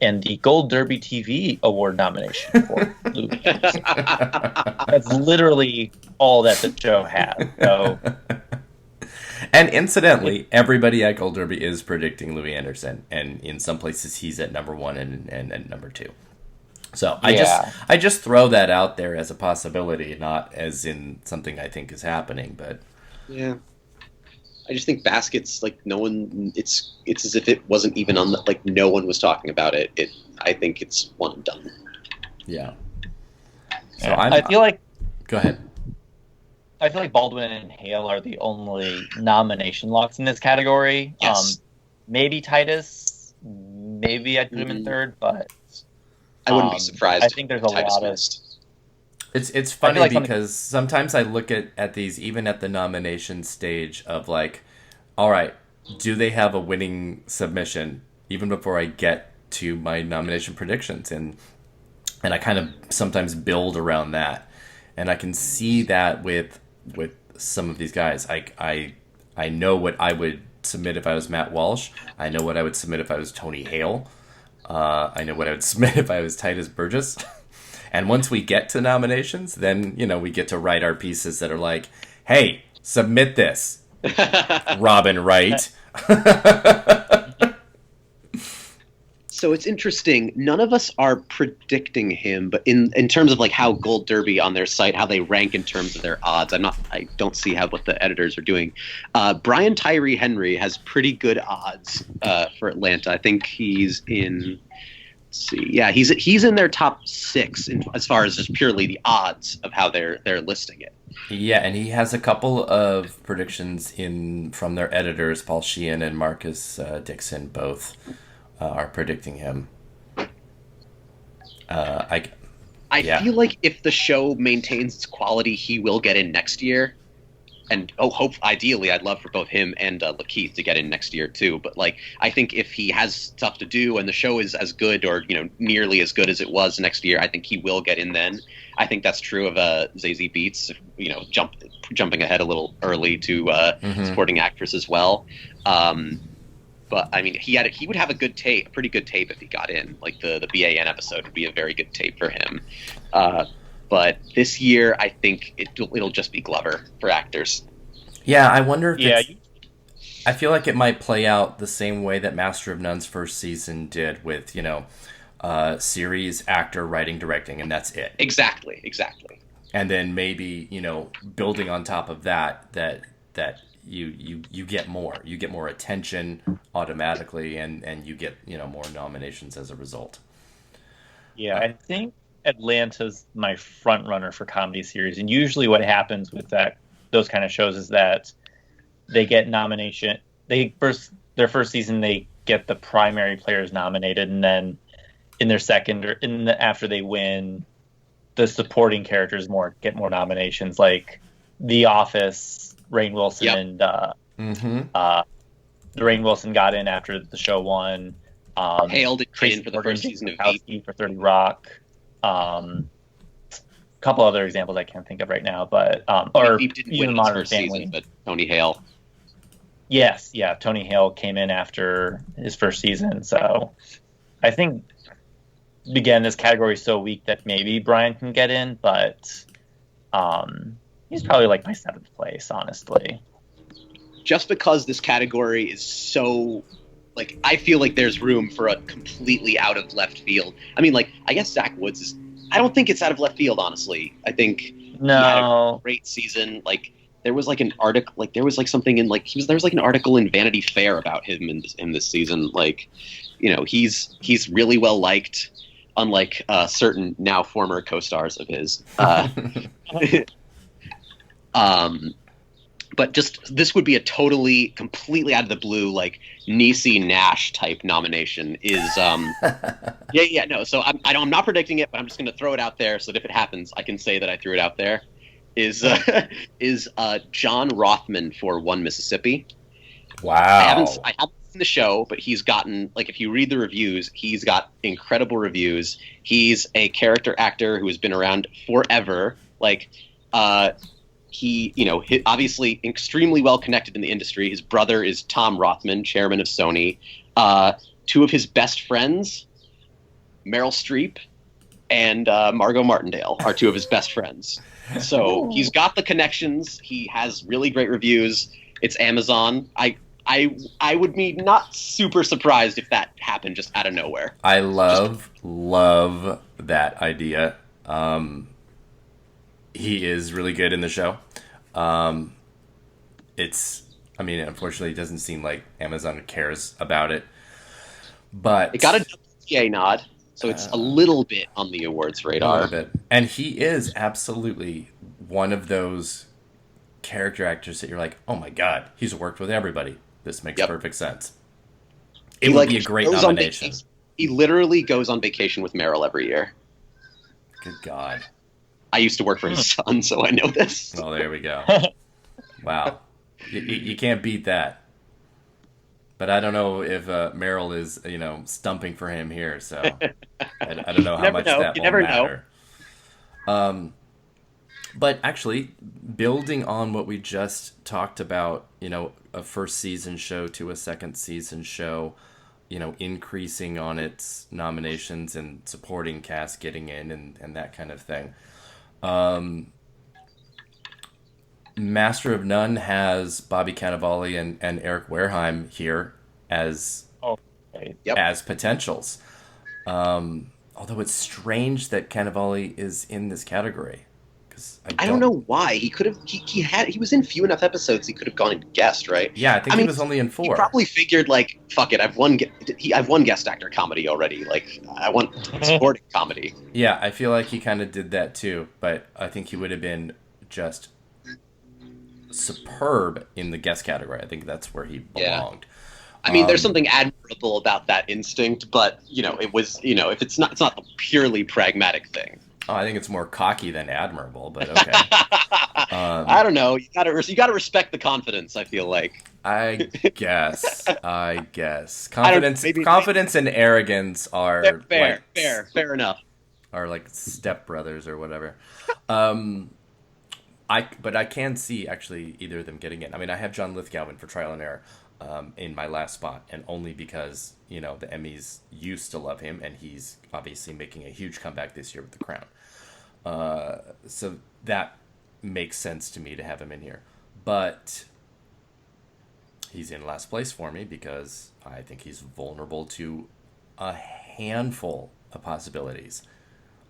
and the Gold Derby TV award nomination for Louis Anderson. That's literally all that the show had. So, and incidentally, everybody at Gold Derby is predicting Louis Anderson, and in some places he's at number 1 and at number 2. So I just throw that out there as a possibility, not as in something I think is happening. But yeah, I just think Baskets, like, no one. It's as if it wasn't even on the, like, no one was talking about it. I think it's one and done. Yeah. So I feel like. Go ahead. I feel like Baldwin and Hale are the only nomination locks in this category. Yes. Maybe Titus. Maybe I'd put him in third, but I wouldn't be surprised. I think there's a lot of. It's funny because sometimes I look at these, even at the nomination stage, of like, all right, do they have a winning submission even before I get to my nomination predictions, and I kind of sometimes build around that, and I can see that with some of these guys. I know what I would submit if I was Matt Walsh. I know what I would submit if I was Tony Hale. I know what I would submit if I was Titus Burgess. And once we get to nominations, then, we get to write our pieces that are like, hey, submit this, Robin Wright. So it's interesting. None of us are predicting him, but in terms of like how Gold Derby on their site, how they rank in terms of their odds, I don't see what the editors are doing. Brian Tyree Henry has pretty good odds for Atlanta. I think he's in. Let's see, yeah, he's in their top 6 as far as just purely the odds of how they're listing it. Yeah, and he has a couple of predictions from their editors, Paul Sheehan and Marcus Dixon, both. Are predicting him. I feel like if the show maintains its quality, he will get in next year. And ideally, I'd love for both him and Lakeith to get in next year too. But like, I think if he has stuff to do and the show is as good or nearly as good as it was next year, I think he will get in then. I think that's true of Zazie Beetz. Jumping ahead a little early to supporting actress as well. But I mean, he would have a pretty good tape if he got in. Like the BAN episode would be a very good tape for him. But this year, I think it'll just be Glover for actors. Yeah, I wonder if I feel like it might play out the same way that Master of None's first season did with, series, actor, writing, directing, and that's it. Exactly. And then maybe, building on top of that you get more. You get more attention automatically, and you get more nominations as a result. Yeah, I think Atlanta's my front runner for comedy series, and usually what happens with those kind of shows is that they get nomination. Their first season they get the primary players nominated, and then in their second after they win, the supporting characters get more nominations. Like The Office, Rainn Wilson Rainn Wilson got in after the show won. Hale did in for the first season of Veep for 30 Rock. A couple other examples I can't think of right now, but or Veep didn't even win Modern his first Family. season, but Tony Hale. Yes, yeah, Tony Hale came in after his first season, so I think again this category is so weak that maybe Brian can get in, but he's probably like my 7th place, honestly. Just because this category is so, like, I feel like there's room for a completely out of left field. I mean, like, I guess Zach Woods is. I don't think it's out of left field, honestly. I think he had a great season. Like, there was like an article, like there was like something in like there was like an article in Vanity Fair about him in this season. Like, he's really well liked, unlike certain now former co-stars of his. But just this would be a totally, completely out of the blue, like Niecy Nash type nomination. Is no. So I'm not predicting it, but I'm just going to throw it out there so that if it happens, I can say that I threw it out there. Is John Rothman for One Mississippi? Wow. I haven't seen the show, but he's gotten, like, if you read the reviews, he's got incredible reviews. He's a character actor who has been around forever. Like, he obviously extremely well connected in the industry. His brother is Tom Rothman, chairman of Sony. Two of his best friends, Meryl Streep and Margot Martindale, are two of his best friends. So he's got the connections. He has really great reviews. It's Amazon. I would be not super surprised if that happened just out of nowhere. I love that idea. He is really good in the show. Unfortunately, it doesn't seem like Amazon cares about it. But it got a WTA nod, so it's a little bit on the awards radar. A little bit. And he is absolutely one of those character actors that you're like, oh my god, he's worked with everybody. This makes perfect sense. It would be a great nomination. He literally goes on vacation with Meryl every year. Good God. I used to work for his son, so I know this. Oh, there we go. Wow. You can't beat that. But I don't know if Meryl is, stumping for him here, so I don't know how much that will matter. But actually, building on what we just talked about, a first season show to a second season show, increasing on its nominations and supporting cast getting in and that kind of thing. Master of None has Bobby Cannavale and Eric Wareheim here as potentials. Although it's strange that Cannavale is in this category. I don't know why. He could have. He was in few enough episodes. He could have gone and guest, right? Yeah, I think he was only in 4. He probably figured, like, fuck it. I've won guest actor comedy already. Like, I want supporting comedy. Yeah, I feel like he kind of did that too. But I think he would have been just superb in the guest category. I think that's where he belonged. I mean, there's something admirable about that instinct, but it was, if it's not a purely pragmatic thing. Oh, I think it's more cocky than admirable, but okay. I don't know. You gotta respect the confidence, I feel like. I guess. Confidence and arrogance are fair enough. Are like stepbrothers or whatever. But I can see actually either of them getting in. I mean, I have John Lithgow in for Trial and Error in my last spot, and only because the Emmys used to love him, and he's obviously making a huge comeback this year with The Crown. So that makes sense to me to have him in here. But he's in last place for me because I think he's vulnerable to a handful of possibilities,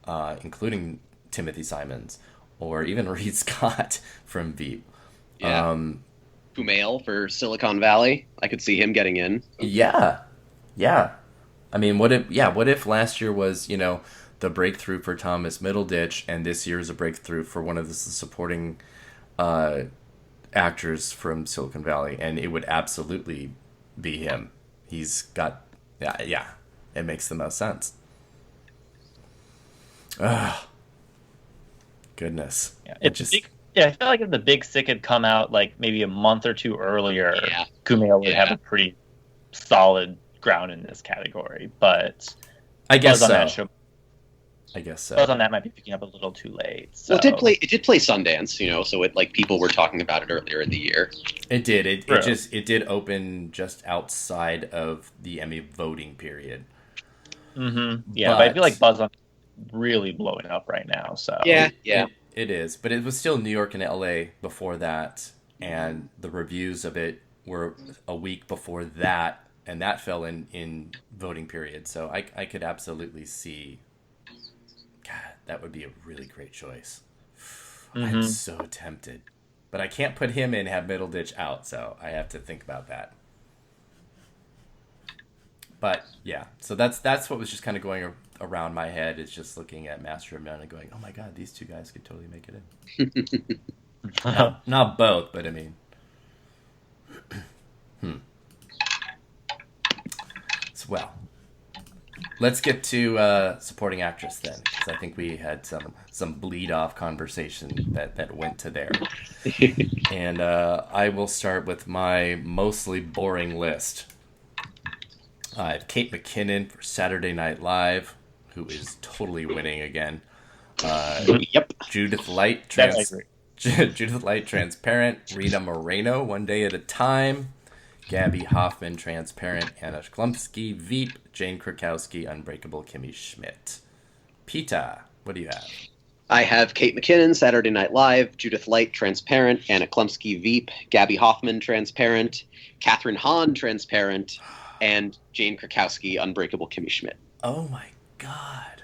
including Timothy Simons or even Reed Scott from Veep. Yeah. Kumail for Silicon Valley. I could see him getting in. Yeah, yeah. I mean, what if last year was, the breakthrough for Thomas Middleditch, and this year is a breakthrough for one of the supporting uh, actors from Silicon Valley, and it would absolutely be him. He's got, yeah, yeah. It makes the most sense. Ugh. Goodness. Yeah, It just, I feel like if the Big Sick had come out like maybe a month or two earlier, Yeah. Kumail would Yeah. have a pretty solid ground in this category. But I guess Buzz on so. that show, I guess so. Buzz on that might be picking up a little too late. So. Well, it did play Sundance, so it like people were talking about it earlier in the year. It did. It True. it did open just outside of the Emmy voting period. Mm-hmm. Yeah, but I feel like Buzz on really blowing up right now. So Yeah. It is, but it was still New York and LA before that, and the reviews of it were a week before that, and that fell in voting period. So I could absolutely see. God, that would be a really great choice. I'm so tempted, but I can't put him in and have Middleditch out, so I have to think about that. But yeah, so that's what was just kind of going around my head, is just looking at Master of None and going, oh my god, these two guys could totally make it in. Not both, but I mean, so, well, let's get to supporting actress then, because I think we had some bleed off conversation that went to there. And I will start with my mostly boring list. I have Kate McKinnon for Saturday Night Live, who is totally winning again. Yep. Judith Light, Judith Light, Transparent. Rita Moreno, One Day at a Time. Gabby Hoffman, Transparent. Anna Sklumsky, Veep. Jane Krakowski, Unbreakable Kimmy Schmidt. Peta, what do you have? I have Kate McKinnon, Saturday Night Live, Judith Light, Transparent, Anna Klumsky, Veep, Gabby Hoffman, Transparent, Katherine Hahn, Transparent, and Jane Krakowski, Unbreakable Kimmy Schmidt. Oh my god.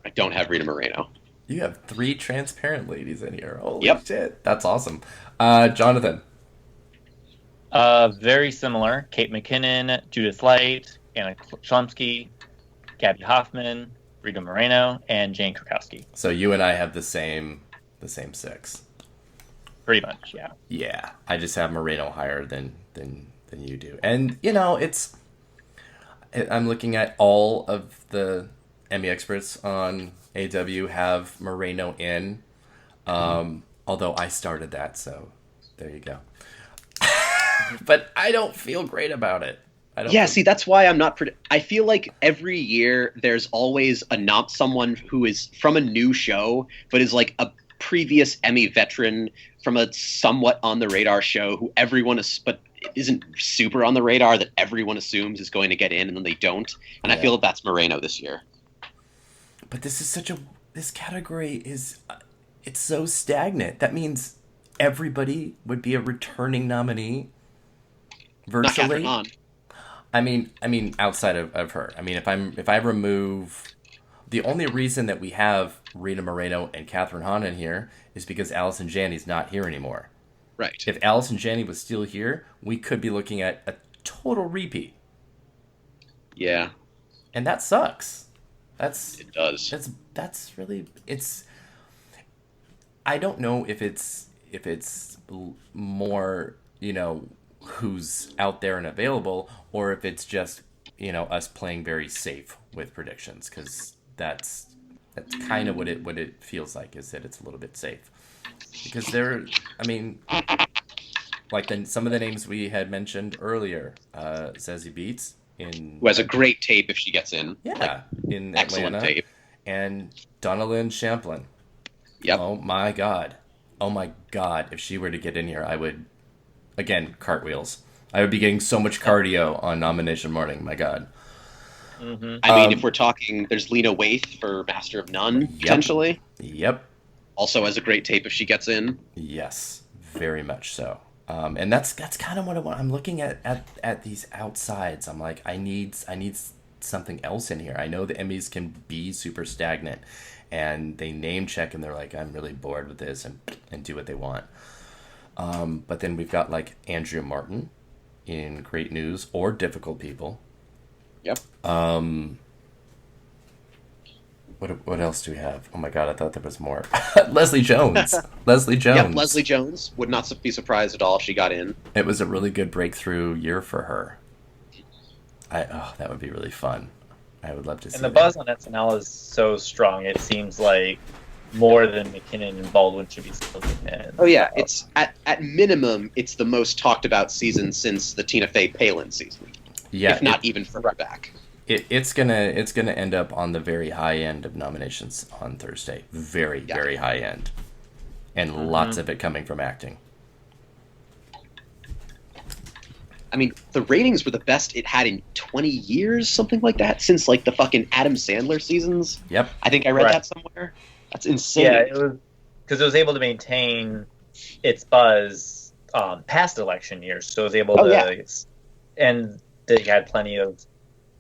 I don't have Rita Moreno. You have 3 Transparent ladies in here. Holy Yep. shit. That's awesome. Jonathan. Very similar. Kate McKinnon, Judith Light, Anna Chlumsky, Gabby Hoffman, Rita Moreno, and Jane Krakowski. So you and I have the same 6. Pretty much, yeah. Yeah, I just have Moreno higher than you do. And, I'm looking at all of the Emmy experts on AW have Moreno in, although I started that, so there you go. But I don't feel great about it. See, that's why I'm not. I feel like every year there's always someone who is from a new show, but is like a previous Emmy veteran from a somewhat on the radar show who everyone is, but isn't super on the radar, that everyone assumes is going to get in, and then they don't. And I feel that's Moreno this year. But this category is, it's so stagnant. That means everybody would be a returning nominee. Virtually. Not Katherine Hahn. I mean, outside of her. I mean, if I remove, the only reason that we have Rita Moreno and Katherine Hahn in here is because Allison Janney's not here anymore. Right. If Allison Janney was still here, we could be looking at a total repeat. Yeah. And that sucks. It does. That's really, it's, I don't know if it's more, who's out there and available, or if it's just, us playing very safe with predictions, because that's kind of what it feels like, is that it's a little bit safe. Because some of the names we had mentioned earlier, Zazie Beetz who has a great tape if she gets in. Yeah, in excellent Atlanta, tape. And Donnellan Champlin. Yep. Oh my god, if she were to get in here, I would, again, cartwheels. I would be getting so much cardio on nomination morning. My god. Mm-hmm. I mean, if we're talking, there's Lena Waithe for Master of None, potentially. Yep. Also has a great tape if she gets in. Yes, very much so. And that's kind of what I want. I'm looking at these outsides. I'm like, I need something else in here. I know the Emmys can be super stagnant, and they name check and they're like, I'm really bored with this, and do what they want. But then we've got like Andrea Martin in Great News or Difficult People. Yep. What else do we have? Oh my god, I thought there was more. Leslie Jones. Leslie Jones. Yep, Leslie Jones. Would not be surprised at all if she got in. It was a really good breakthrough year for her. That would be really fun. I would love to see And the that. buzz on SNL is so strong. It seems like more than McKinnon and Baldwin should be slipping in. Oh yeah, it's at minimum, it's the most talked about season since the Tina Fey Palin season. Yeah, if not even further back. It's gonna end up on the very high end of nominations on Thursday. Very high end, and lots of it coming from acting. I mean, the ratings were the best it had in 20 years, something like that, since like the fucking Adam Sandler seasons. Yep. I think I read that somewhere. That's insane. Yeah, it was because it was able to maintain its buzz past election years, so it was able to, and they had plenty of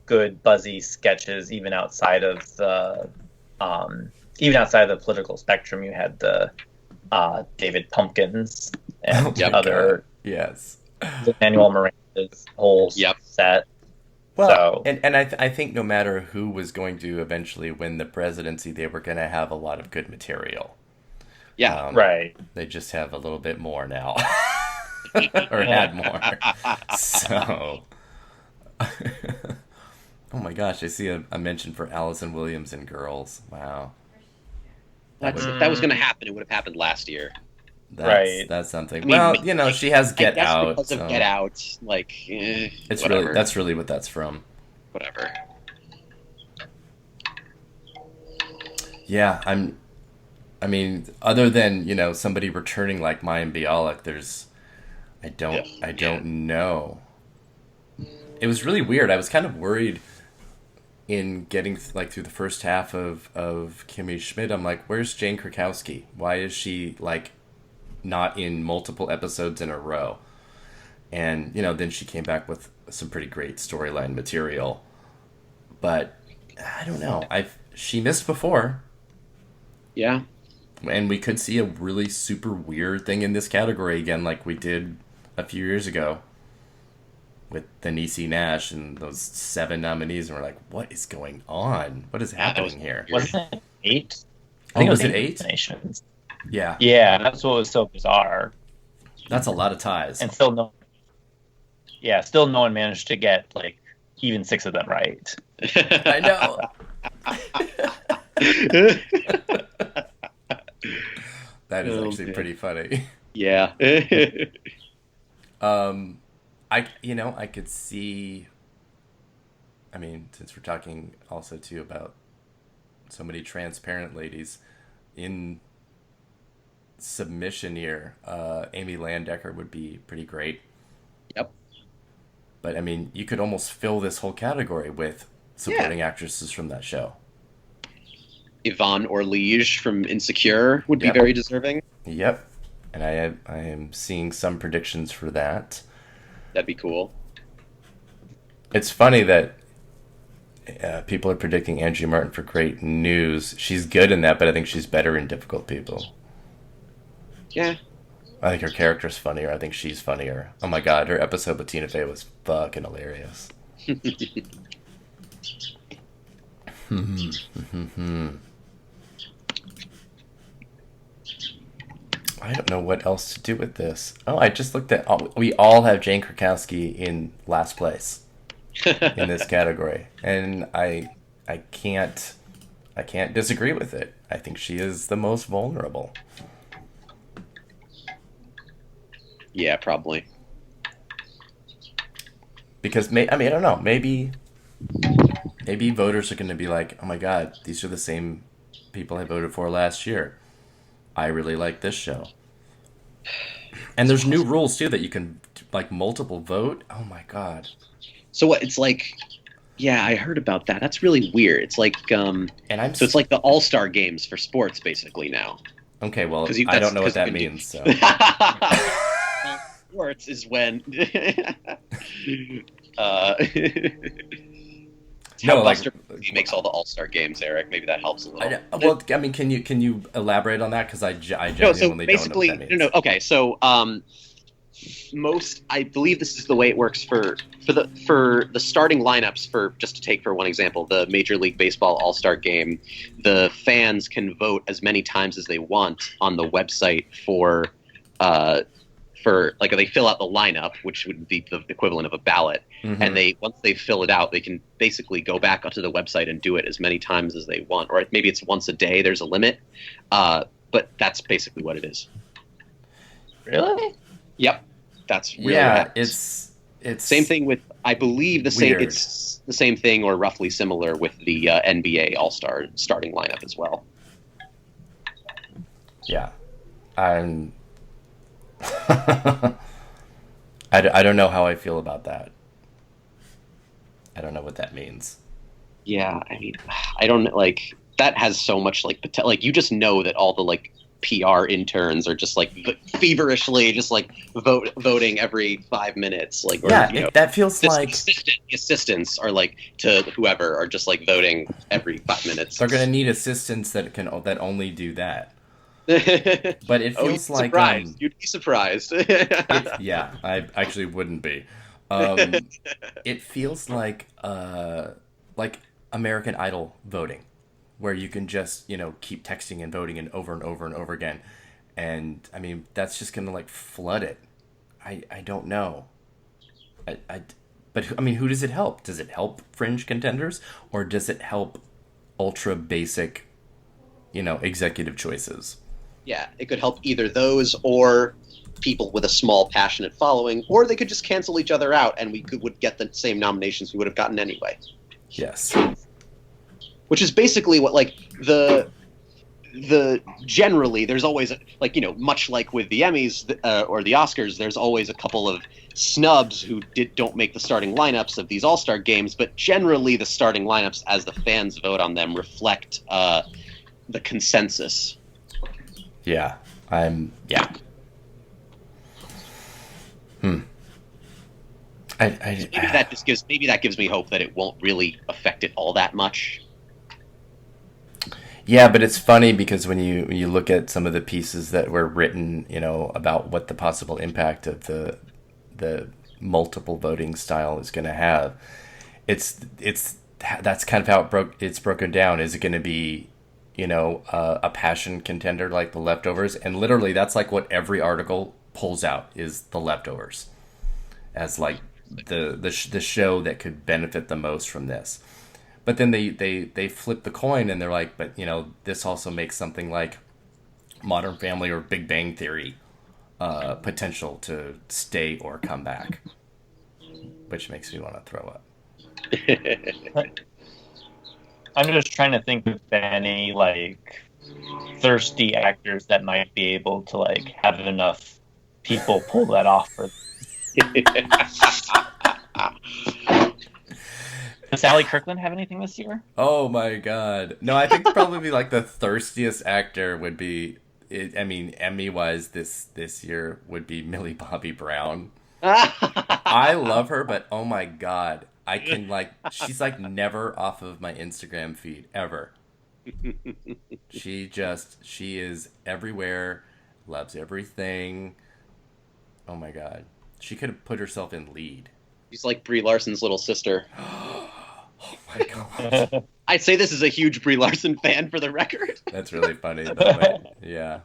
good buzzy sketches even outside of the political spectrum. You had the David Pumpkins and other Emmanuel Miranda's whole set. Well, and I think no matter who was going to eventually win the presidency, they were going to have a lot of good material. Yeah, right. They just have a little bit more now, or had more. So, oh my gosh, I see a mention for Allison Williams in Girls. Wow, if that was going to happen, it would have happened last year. That's something. I mean, well, you know, she has Get Out. Because of Get Out, like, it's whatever. that's really what that's from. Whatever. Yeah, I mean, other than, you know, somebody returning like Mayim Bialik, I don't know. It was really weird. I was kind of worried in getting like through the first half of Kimmy Schmidt. I'm like, where's Jane Krakowski? Why is she like not in multiple episodes in a row? And, you know, then she came back with some pretty great storyline material. But I don't know. She missed before. Yeah. And we could see a really super weird thing in this category again, like we did a few years ago with the Niecy Nash and those 7 nominees, and we're like, what is going on? What is happening here? Wasn't it 8? I think was it 8? Nations. Yeah. Yeah, that's what was so bizarre. That's a lot of ties. And still no one managed to get like even 6 of them right. I know. That is actually pretty funny. Yeah. I could see, I mean, since we're talking also too about so many transparent ladies in submission year, Amy Landecker would be pretty great. Yep. But I mean, you could almost fill this whole category with supporting actresses from that show. Yvonne Orlige from Insecure would be very deserving. Yep. And I am seeing some predictions for that. That'd be cool. It's funny that people are predicting Angie Martin for Great News. She's good in that, but I think she's better in Difficult People. Yeah. I think her character's funnier. I think she's funnier. Oh my god, her episode with Tina Fey was fucking hilarious. I don't know what else to do with this. Oh, I just looked at... we all have Jane Krakowski in last place in this category. And I can't disagree with it. I think she is the most vulnerable. Yeah, probably. Because, I don't know, maybe voters are going to be like, oh my god, these are the same people I voted for last year. I really like this show. And there's new rules, too, that you can, like, multiple vote. Oh my god. So what, it's like... Yeah, I heard about that. That's really weird. It's like, so it's like the All-Star games for sports, basically, now. Okay, well, I don't know what that means, so... Sports is when... how No, like- Buster he makes all the All-Star games, Eric. Maybe that helps a little. Well, I mean, can you elaborate on that? Because I No, genuinely so don't know basically, what that means. okay, so I believe this is the way it works for the starting lineups for, just to take for one example, the Major League Baseball All-Star Game. The fans can vote as many times as they want on the website for like, they fill out the lineup, which would be the equivalent of a ballot, Mhm. and once they fill it out, they can basically go back onto the website and do it as many times as they want, or maybe it's once a day. There's a limit, but that's basically what it is. Really? Yep, that's really what Yeah, happens. it's Same thing with, I believe Weird. it's the same thing or roughly similar with the NBA All-Star starting lineup as well. Yeah, I'm. I don't know how I feel about that. I don't know what that means. Yeah, I mean, I don't like that has so much like like you just know that all the like PR interns are just like feverishly just like voting every 5 minutes, like, or, Yeah, you know, that feels the like assistants are like, to whoever, are just like voting every 5 minutes. they're gonna need assistants that only do that. But But it feels like you'd be surprised. yeah, I actually wouldn't be. It feels like American Idol voting, where you can just keep texting and voting and over and over again, and I mean that's just gonna like flood it. I don't know. But I mean, who does it help? Does it help fringe contenders, or does it help ultra basic, executive choices? Yeah, it could help either those or people with a small passionate following, or they could just cancel each other out and would get the same nominations we would have gotten anyway. Yes. Which is basically what, like, the generally there's always much like with the Emmys or the Oscars, there's always a couple of snubs who don't make the starting lineups of these All-Star games, but generally the starting lineups, as the fans vote on them, reflect the consensus. Yeah. Yeah. Maybe that gives me hope that it won't really affect it all that much. Yeah, but it's funny because when you look at some of the pieces that were written, about what the possible impact of the multiple voting style is going to have, that's kind of how it's broken down. Is it going to be, a passion contender like the leftovers? And literally, that's like what every article pulls out is the leftovers as like the show that could benefit the most from this. But then they flip the coin and they're like, but this also makes something like Modern Family or Big Bang Theory potential to stay or come back, which makes me want to throw up. I'm just trying to think of any like thirsty actors that might be able to like have enough people pull that off for. Does Sally Kirkland have anything this year? Oh my god. No, I think probably like the thirstiest actor would be, Emmy wise this year would be Millie Bobby Brown. I love her, but oh my god. I can she's like never off of my Instagram feed ever. She is everywhere, loves everything. Oh my god. She could have put herself in lead. She's like Brie Larson's little sister. Oh my god. I'd say this is a huge Brie Larson fan for the record. That's really funny, though. Yeah.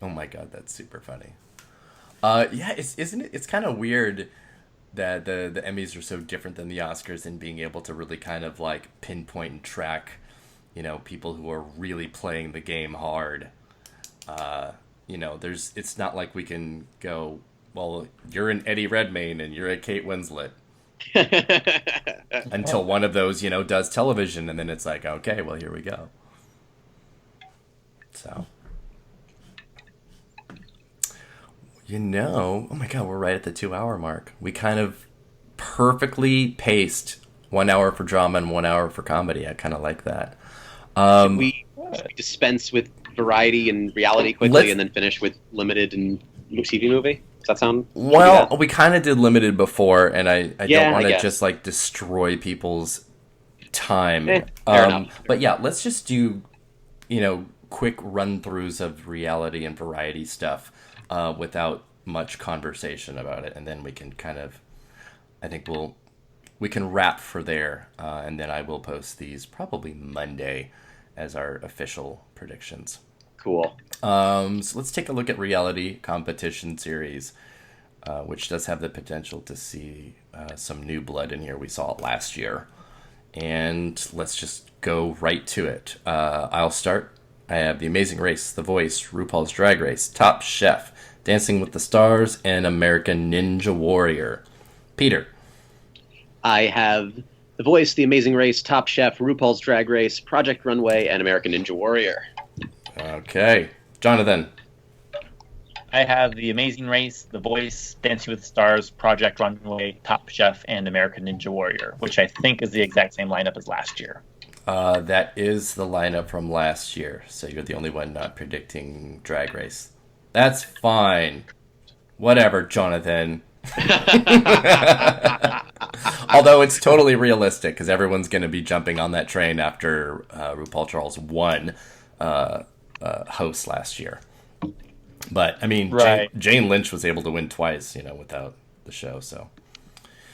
Oh my god, that's super funny. Yeah, it's kind of weird that the Emmys are so different than the Oscars in being able to really kind of like pinpoint and track, people who are really playing the game hard. It's not like we can go, well, you're an Eddie Redmayne and you're a Kate Winslet. Until one of those, does television, and then it's like, okay, well, here we go. So, oh my god, we're right at the 2-hour mark. We kind of perfectly paced 1 hour for drama and 1 hour for comedy. I kind of like that. Should we dispense with variety and reality quickly and then finish with limited and TV movie? Does that sound? Well, we kind of did limited before, and I don't want to guess. just like destroy people's time. Fair enough. But yeah, let's just do, quick run-throughs of reality and variety stuff without much conversation about it, and then we can I think we can wrap for there, and then I will post these probably Monday as our official predictions. Cool. So let's take a look at reality competition series, which does have the potential to see some new blood in here. We saw it last year. And let's just go right to it. I'll start. I have The Amazing Race, The Voice, RuPaul's Drag Race, Top Chef, Dancing with the Stars, and American Ninja Warrior. Peter. I have The Voice, The Amazing Race, Top Chef, RuPaul's Drag Race, Project Runway, and American Ninja Warrior. Okay. Jonathan. I have The Amazing Race, The Voice, Dancing with the Stars, Project Runway, Top Chef, and American Ninja Warrior, which I think is the exact same lineup as last year. That is the lineup from last year, so you're the only one not predicting Drag Race. That's fine. Whatever, Jonathan. Although it's totally realistic, because everyone's going to be jumping on that train after RuPaul Charles won host last year. But, I mean, right. Jane Lynch was able to win twice, without the show, so.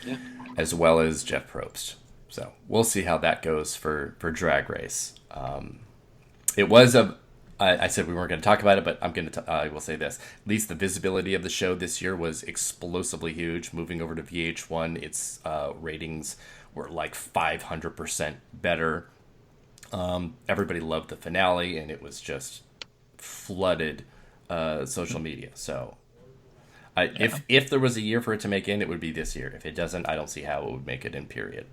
Yeah. As well as Jeff Probst. So, we'll see how that goes for Drag Race. It was I said we weren't going to talk about it, but I will say this. At least the visibility of the show this year was explosively huge. Moving over to VH1, its ratings were like 500% better. Everybody loved the finale, and it was just flooded social media. So if there was a year for it to make in, it would be this year. If it doesn't, I don't see how it would make it in, period.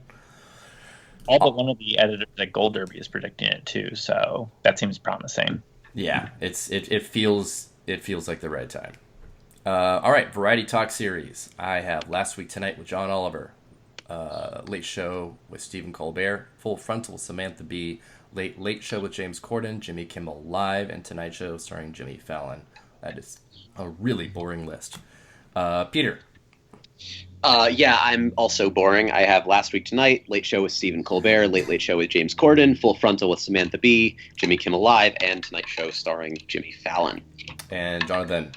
All but one of the editors at Gold Derby is predicting it too, so that seems promising. Yeah, it feels like the right time. All right, Variety Talk series. I have Last Week Tonight with John Oliver, Late Show with Stephen Colbert, Full Frontal with Samantha Bee, Late Show with James Corden, Jimmy Kimmel Live, and Tonight Show starring Jimmy Fallon. That is a really boring list. Peter. Yeah, I'm also boring. I have Last Week Tonight, Late Show with Stephen Colbert, Late Show with James Corden, Full Frontal with Samantha Bee, Jimmy Kimmel Live, and Tonight Show starring Jimmy Fallon. And Jonathan.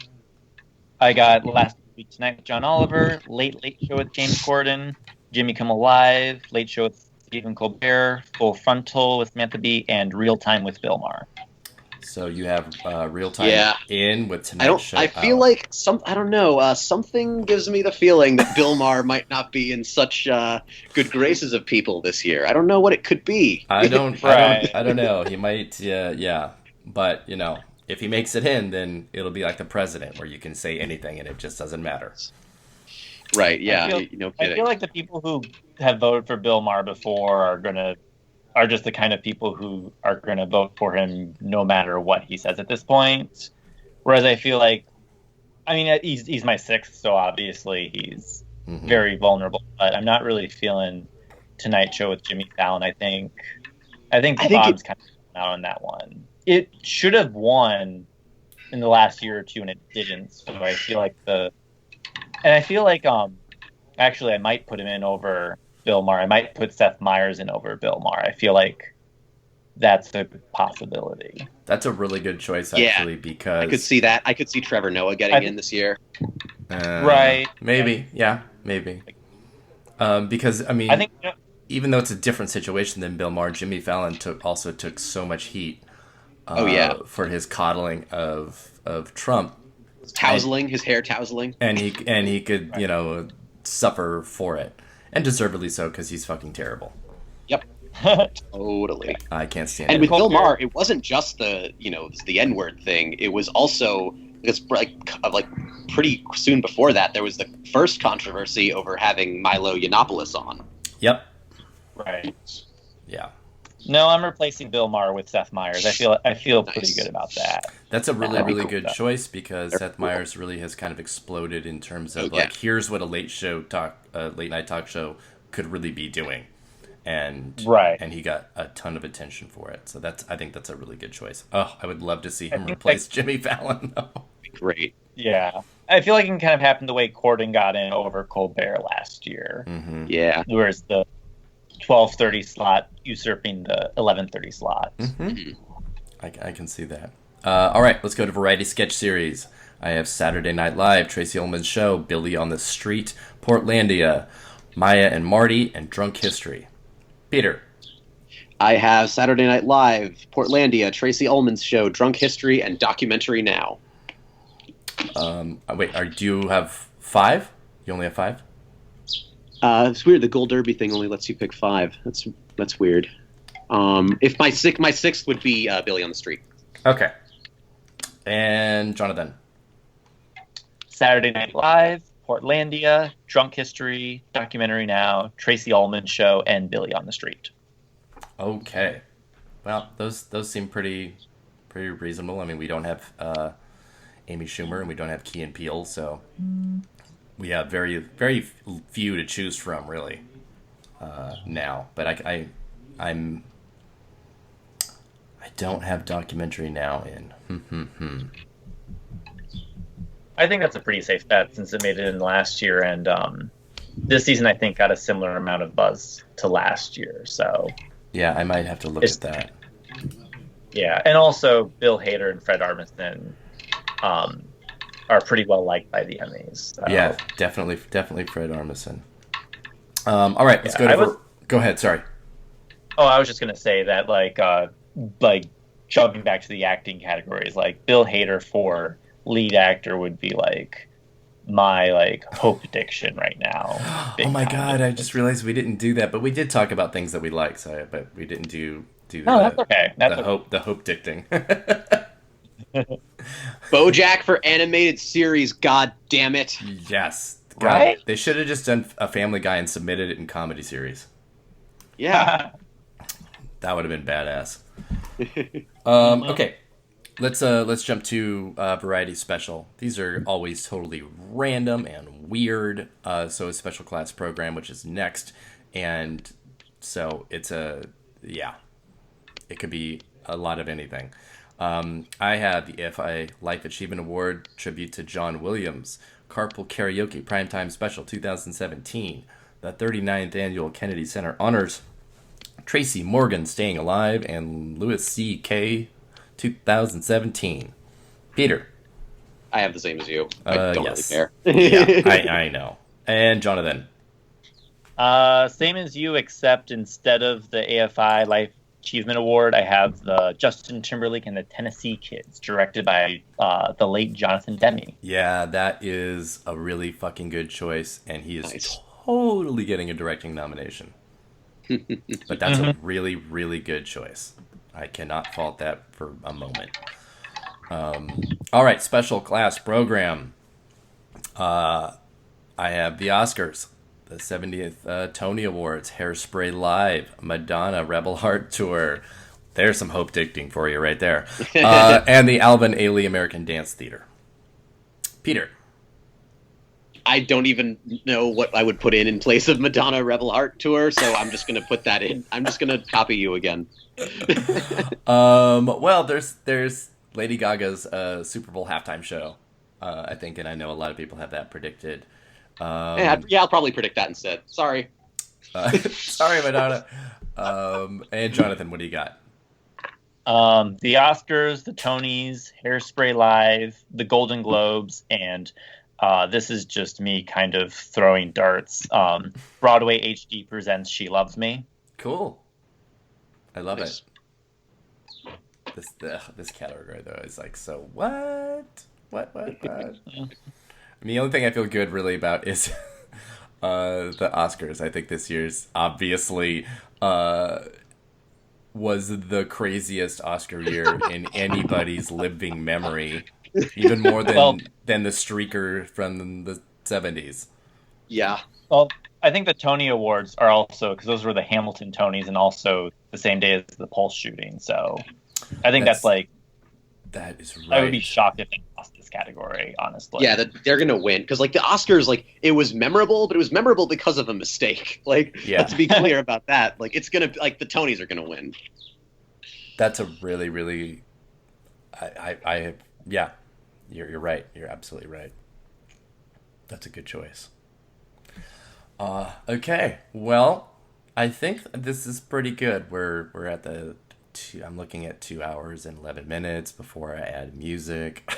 I got Last Week Tonight with John Oliver, Late Show with James Corden, Jimmy Kimmel Live, Late Show with Stephen Colbert, Full Frontal with Samantha Bee, and Real Time with Bill Maher. So you have Real Time in with Tonight Show. I feel like I don't know. Something gives me the feeling that Bill Maher might not be in such good graces of people this year. I don't know what it could be. I don't know. He might. Yeah. But if he makes it in, then it'll be like the president, where you can say anything and it just doesn't matter. Right. Yeah. I feel like the people who have voted for Bill Maher before are just the kind of people who are going to vote for him no matter what he says at this point. Whereas I feel like, he's my sixth, so obviously he's very vulnerable. But I'm not really feeling Tonight Show with Jimmy Fallon. I think Bob's kind of out on that one. It should have won in the last year or two, and it didn't. So I feel like actually I might put him in over Bill Maher. I might put Seth Meyers in over Bill Maher. I feel like that's a possibility. That's a really good choice, actually, because... I could see that. I could see Trevor Noah getting in this year. Right. Maybe. Yeah, maybe. Because, I think, even though it's a different situation than Bill Maher, Jimmy Fallon also took so much heat for his coddling of Trump. His hair tousling. And he could, suffer for it. And deservedly so, because he's fucking terrible. Yep. Totally. I can't stand it. And with Bill Maher, it wasn't just the N-word thing. It was also, because pretty soon before that, there was the first controversy over having Milo Yiannopoulos on. Yep. Right. Yeah. No, I'm replacing Bill Maher with Seth Meyers. I feel pretty good about that. That's a really good choice, because Seth Meyers really has kind of exploded in terms of here's what a late night talk show could really be doing, and he got a ton of attention for it. So I think that's a really good choice. Oh, I would love to see him replace Jimmy Fallon though. Great. Yeah. I feel like it can kind of happen the way Corden got in over Colbert last year. Mm-hmm. Yeah. Whereas the 12:30 slot usurping the 11:30 slot. Mm-hmm. I can see that. All right, let's go to variety sketch series. I have Saturday Night Live, Tracy Ullman's Show, Billy on the Street, Portlandia, Maya and Marty, and Drunk History. Peter. I have Saturday Night Live, Portlandia, Tracy Ullman's Show, Drunk History, and Documentary Now. Wait, do you have 5? You only have 5? It's weird. The Gold Derby thing only lets you pick 5. That's weird. If my sixth would be Billy on the Street. Okay. And Jonathan. Saturday Night Live, Portlandia, Drunk History, Documentary Now, Tracy Ullman Show, and Billy on the Street. Okay. Well, those seem pretty reasonable. I mean, we don't have Amy Schumer and we don't have Key and Peele, so we have very few to choose from, really. Now, but I don't have Documentary Now in. I think that's a pretty safe bet since it made it in last year, and this season I think got a similar amount of buzz to last year. So Yeah, I might have to look at that. Yeah, and also Bill Hader and Fred Armisen are pretty well liked by the Emmys. So. Yeah, definitely Fred Armisen. All right, let's go ahead. Sorry. Oh, I was just gonna say that like jumping back to the acting categories, like Bill Hader for lead actor would be like my hope addiction right now. Oh my god, I just realized we didn't do that, but we did talk about things that we like, but we didn't do that's okay. The hope dicting. BoJack for animated series, god damn it. Yes. God, right? They should have just done a Family Guy and submitted it in comedy series. Yeah. That would have been badass. Okay. Let's jump to variety special. These are always totally random and weird. So a special class program, which is next, and so it could be a lot of anything. I have the AFI Life Achievement Award tribute to John Williams, Carpool Karaoke Primetime Special 2017, the 39th Annual Kennedy Center Honors, Tracy Morgan Staying Alive, and Louis C.K. 2017. Peter. I have the same as you. I don't yes. really care. Yeah, I know. And Jonathan. Same as you, except instead of the AFI Life Achievement Award, I have the Justin Timberlake and the Tennessee Kids, directed by the late Jonathan Demme. Yeah, that is a really fucking good choice, and he is Nice. totally getting a directing nomination. But that's a really, really good choice. I cannot fault that for a moment. All right, special class program. I have the Oscars, the 70th Tony Awards, Hairspray Live, Madonna Rebel Heart Tour. There's some hope dicting for you right there. And the Alvin Ailey American Dance Theater. Peter. I don't even know what I would put in place of Madonna Rebel Heart Tour, so I'm just going to put that in. I'm just going to copy you again. Well, there's Lady Gaga's Super Bowl halftime show, I think, and I know a lot of people have that predicted. Yeah, I'll probably predict that instead. Sorry. Sorry, Madonna. And Jonathan, what do you got? The Oscars, the Tonys, Hairspray Live, the Golden Globes, and this is just me kind of throwing darts. Broadway HD presents She Loves Me. Cool. I love Nice. it. This category though is like, so what? What? I mean, the only thing I feel good really about is the Oscars. I think this year's obviously was the craziest Oscar year in anybody's living memory, even more than the streaker from the 70s. Yeah. Well, I think the Tony Awards are also, because those were the Hamilton Tonys and also the same day as the Pulse shooting. So I think that's that is right. I would be shocked if they lost this category, honestly. Yeah, they're going to win. Because, the Oscars, it was memorable, but it was memorable because of a mistake. Let's be clear about that. It's going to, the Tonys are going to win. That's a really, really, yeah, you're right. You're absolutely right. That's a good choice. Okay, well, I think this is pretty good. We're at the I'm looking at 2 hours and 11 minutes before I add music,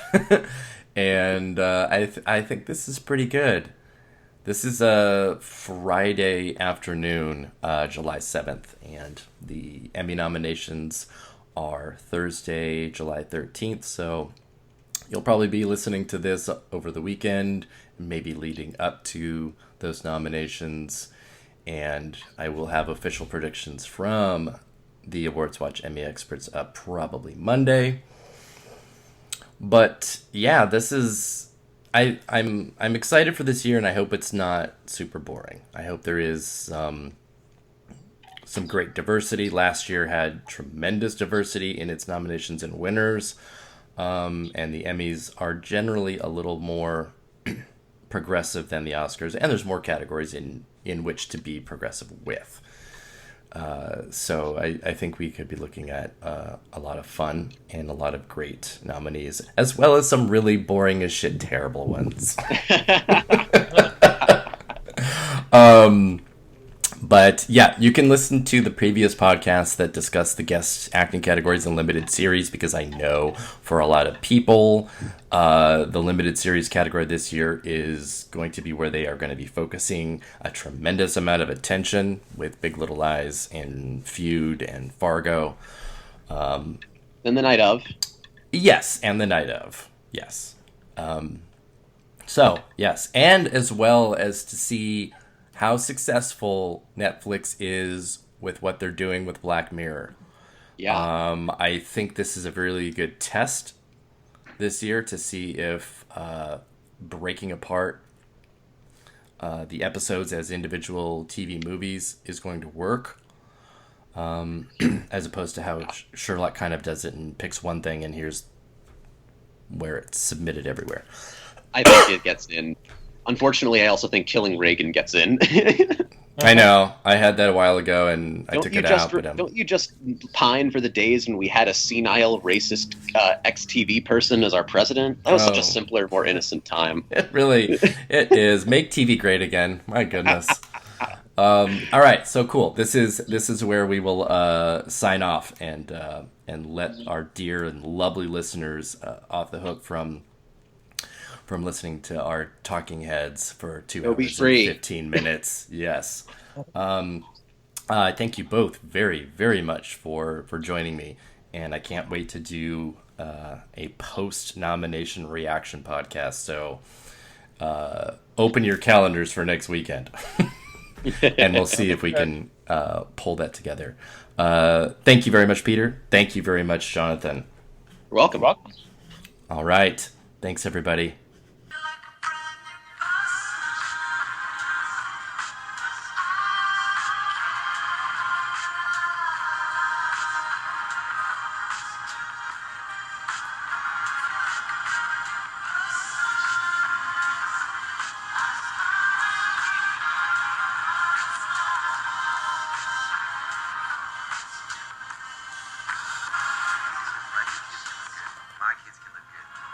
and I think this is pretty good. This is a Friday afternoon, July 7th, and the Emmy nominations are Thursday, July 13th. So you'll probably be listening to this over the weekend, maybe leading up to those nominations, and I will have official predictions from the AwardsWatch Emmy experts up probably Monday. But yeah, this is I'm excited for this year, and I hope it's not super boring. I hope there is some great diversity. Last year had tremendous diversity in its nominations and winners, and the Emmys are generally a little more progressive than the Oscars, and there's more categories in which to be progressive with. So I think we could be looking at a lot of fun and a lot of great nominees, as well as some really boring as shit terrible ones. But yeah, you can listen to the previous podcasts that discuss the guest acting categories and limited series, because I know for a lot of people, the limited series category this year is going to be where they are going to be focusing a tremendous amount of attention with Big Little Lies and Feud and Fargo. And the night of. Yes, and the night of. Yes. So, yes, and as well as to see how successful Netflix is with what they're doing with Black Mirror. Yeah. I think this is a really good test this year to see if breaking apart the episodes as individual TV movies is going to work, as opposed to how Sherlock kind of does it and picks one thing and here's where it's submitted everywhere. I think it gets in. Unfortunately, I also think Killing Reagan gets in. I know. I had that a while ago, and I took it out. But don't you just pine for the days when we had a senile, racist ex-TV person as our president? That was such a simpler, more innocent time. It is. Make TV great again. My goodness. All right, so cool. This is where we will sign off and let our dear and lovely listeners off the hook from listening to our talking heads for 2 hours and 15 minutes. Yes. Thank you both very, very much for joining me. And I can't wait to do a post-nomination reaction podcast. So open your calendars for next weekend. And we'll see if we can pull that together. Thank you very much, Peter. Thank you very much, Jonathan. You're welcome. All right. Thanks, everybody. My kids can look good.